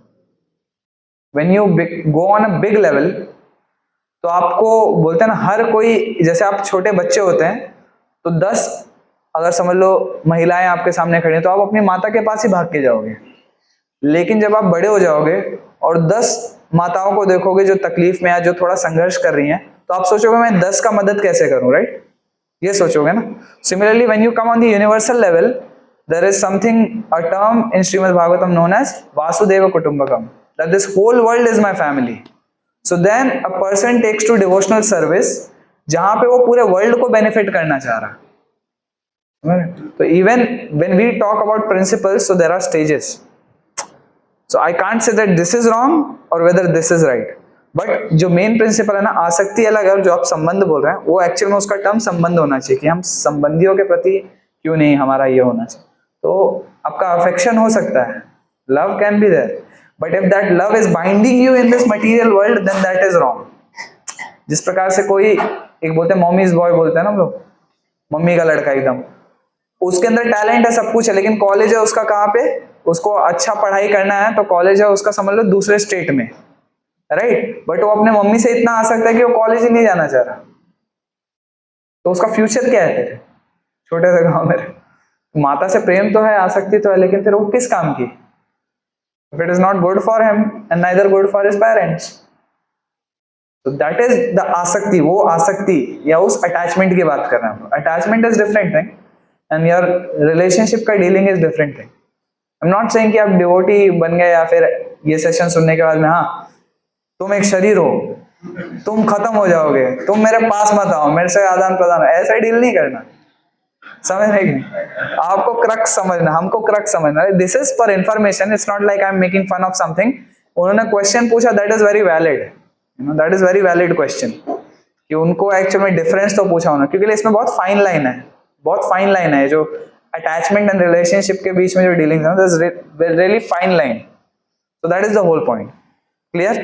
When you go on a big level, तो आपको बोलते हैं ना, हर कोई, जैसे आप छोटे बच्चे होते हैं तो 10 अगर समझ लो महिलाएं आपके सामने खड़ी हैं तो आप अपनी माता के पास ही भाग के जाओगे। लेकिन जब आप बड़े हो जाओगे और 10 माताओं को देखोगे जो तकलीफ में या जो थोड़ा संघर्ष कर रही हैं, तो आप सोचोगे मैं 10 का मदद कैसे करूं, राइट? ये सोचोगे ना। Similarly when you come on the universal level, there is something, a term in Srimad Bhagavatam known as Vasudhaiva Kutumbakam, that this whole world is my family. So then a person takes to devotional service, जहां पे वो पूरे world को benefit करना चाह रहा है। तो even when we talk about principles, so there are stages. So I can't say that this is wrong or whether this is right. But जो मेन प्रिंसिपल है ना, आसक्ति अलग है, और जो आप संबंध बोल रहे हैं वो एक्चुअल में उसका टर्म संबंध होना चाहिए कि हम संबंधियों के प्रति क्यों नहीं हमारा ये होना चाहिए। तो आपका अफेक्शन हो सकता है, love can be there, but if that love is binding you in this material world, then that is wrong. जिस प्रकार से कोई एक बोलते हैं मॉमीज बॉय बोलते हैं ना हम लोग, मम्मी का लड़का एकदम, उसके अंदर टैलेंट है, सब कुछ है, लेकिन कॉलेज है उसका कहाँ पे, उसको अच्छा पढ़ाई करना है तो कॉलेज है उसका समझ लो दूसरे स्टेट में, राइट? बट वो अपने मम्मी से इतना आ सकता है कि वो कॉलेज ही नहीं जाना चाह रहा। तो उसका फ्यूचर क्या है फिर छोटे से गांव में? माता से प्रेम तो है, आसक्ति तो है, लेकिन फिर वो किस काम की? If it is not good for him and neither good for his parents, तो दैट इज द आसक्ति। वो आसक्ति या उस अटैचमेंट की बात कर रहे हैं। Attachment is different thing and your relationship का dealing is different thing. I am not saying कि आप डिवोटी बन गए या फिर ये सेशन सुनने के बाद में हाँ तुम एक शरीर हो, तुम खत्म हो जाओगे, तुम मेरे पास मत आओ, मेरे से आदान प्रदान, ऐसा डील नहीं करना। समझ रहे कि नहीं? आपको क्रक्स समझना, हमको क्रक्स समझना। This is for information, it's not like I am making fun of something. उन्होंने क्वेश्चन पूछा, that is very valid, you know, that is very valid question, कि उनको एक्चुअल में डिफरेंस तो पूछा उन्होंने, क्योंकि इसमें बहुत फाइन लाइन है, बहुत फाइन लाइन है जो अटैचमेंट एंड रिलेशनशिप के बीच में जो डीलिंग है, that's really fine line. So that is the whole point. Clear?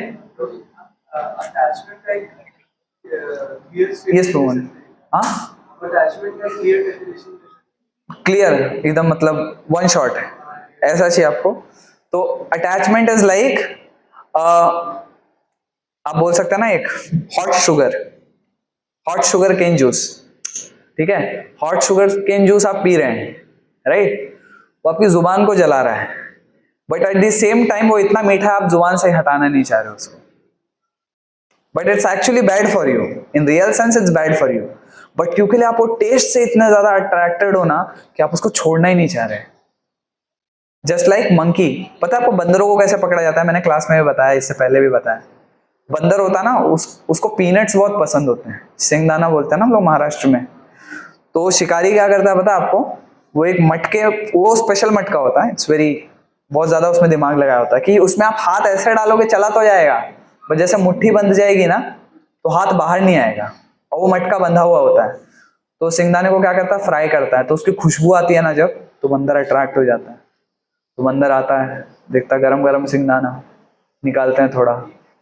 Attachment का एक यस भगवान, हाँ अटैचमेंट का क्लियर डेफिनेशन, क्लियर एकदम, मतलब वन शॉट है, ऐसा चाहिए आपको। तो अटैचमेंट इज लाइक, आप बोल सकते हैं ना, एक हॉट शुगर केन जूस, ठीक है? हॉट शुगर केन जूस आप पी रहे हैं, राइट? वो आपकी जुबान को जला रहा है, but at the same time वो इतना मीठा है, आप जुबान से हटाना नहीं चाह रहे उसको. But it's actually bad for you, in real sense it's bad for you. But क्योंकि आप वो टेस्ट से इतने ज्यादा अट्रैक्टेड हो ना कि आप उसको छोड़ना ही नहीं चाह रहे. Just like monkey. पता है आपको बंदरों को कैसे पकड़ा जाता है? मैंने क्लास में भी बताया, इससे पहले भी बताया. बंदर होता है ना, उसको पीनट्स बहुत पसंद होते हैं, सिंगदाना बोलते हैं ना हम लोग महाराष्ट्र में. तो शिकारी क्या करता है पता है आपको? वो एक मटके, वो स्पेशल मटका होता है, इट्स वेरी, बहुत ज्यादा उसमें दिमाग लगाया होता है कि उसमें आप हाथ ऐसे डालोगे चला तो जाएगा, पर जैसे मुट्ठी बंध जाएगी ना तो हाथ बाहर नहीं आएगा, और वो मटका बंधा हुआ होता है. तो सिंगदाने को क्या करता है? फ्राई करता है. तो उसकी खुशबू आती है ना जब, तो बंदर अट्रैक्ट हो जाता है. तो बंदर आता है, देखता है गरम गरम सिंगदाना, निकालते हैं थोड़ा,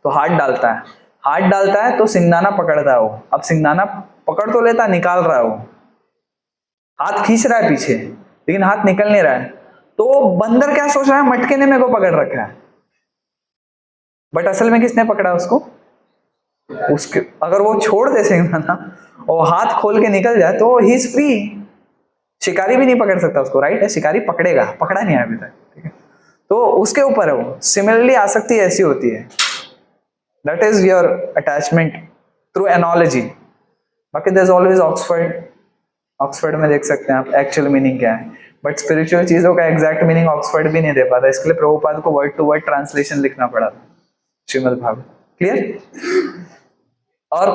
तो हाथ डालता है. हाथ डालता है तो सिंगदाना पकड़ता है वो. अब सिंगदाना पकड़ तो लेता है, निकाल रहा है वो, हाथ खींच रहा है पीछे, लेकिन हाथ निकल नहीं रहा है. तो बंदर क्या सोच रहा है? मटके ने मेरे को पकड़ रखा है. बट असल में किसने पकड़ा उसको? उसके, अगर वो छोड़ दे सिंगदाना और हाथ खोल के निकल जाए तो ही इज फ्री. शिकारी भी नहीं पकड़ सकता उसको, राइट है? शिकारी पकड़ेगा, पकड़ा नहीं है अभी तक, ठीक है? तो उसके ऊपर है वो. सिमिलरली आसक्ति ऐसी होती है. That is your attachment through analogy. बाकी there is always Oxford. Oxford में देख सकते हैं आप एक्चुअल मीनिंग क्या है. बट स्पिरिचुअल चीजों का एग्जैक्ट मीनिंग ऑक्सफोर्ड भी नहीं दे पाता, इसके लिए प्रभुपाद को वर्ड टू वर्ड ट्रांसलेशन लिखना पड़ा था, श्रीमद् भागवत. क्लियर? और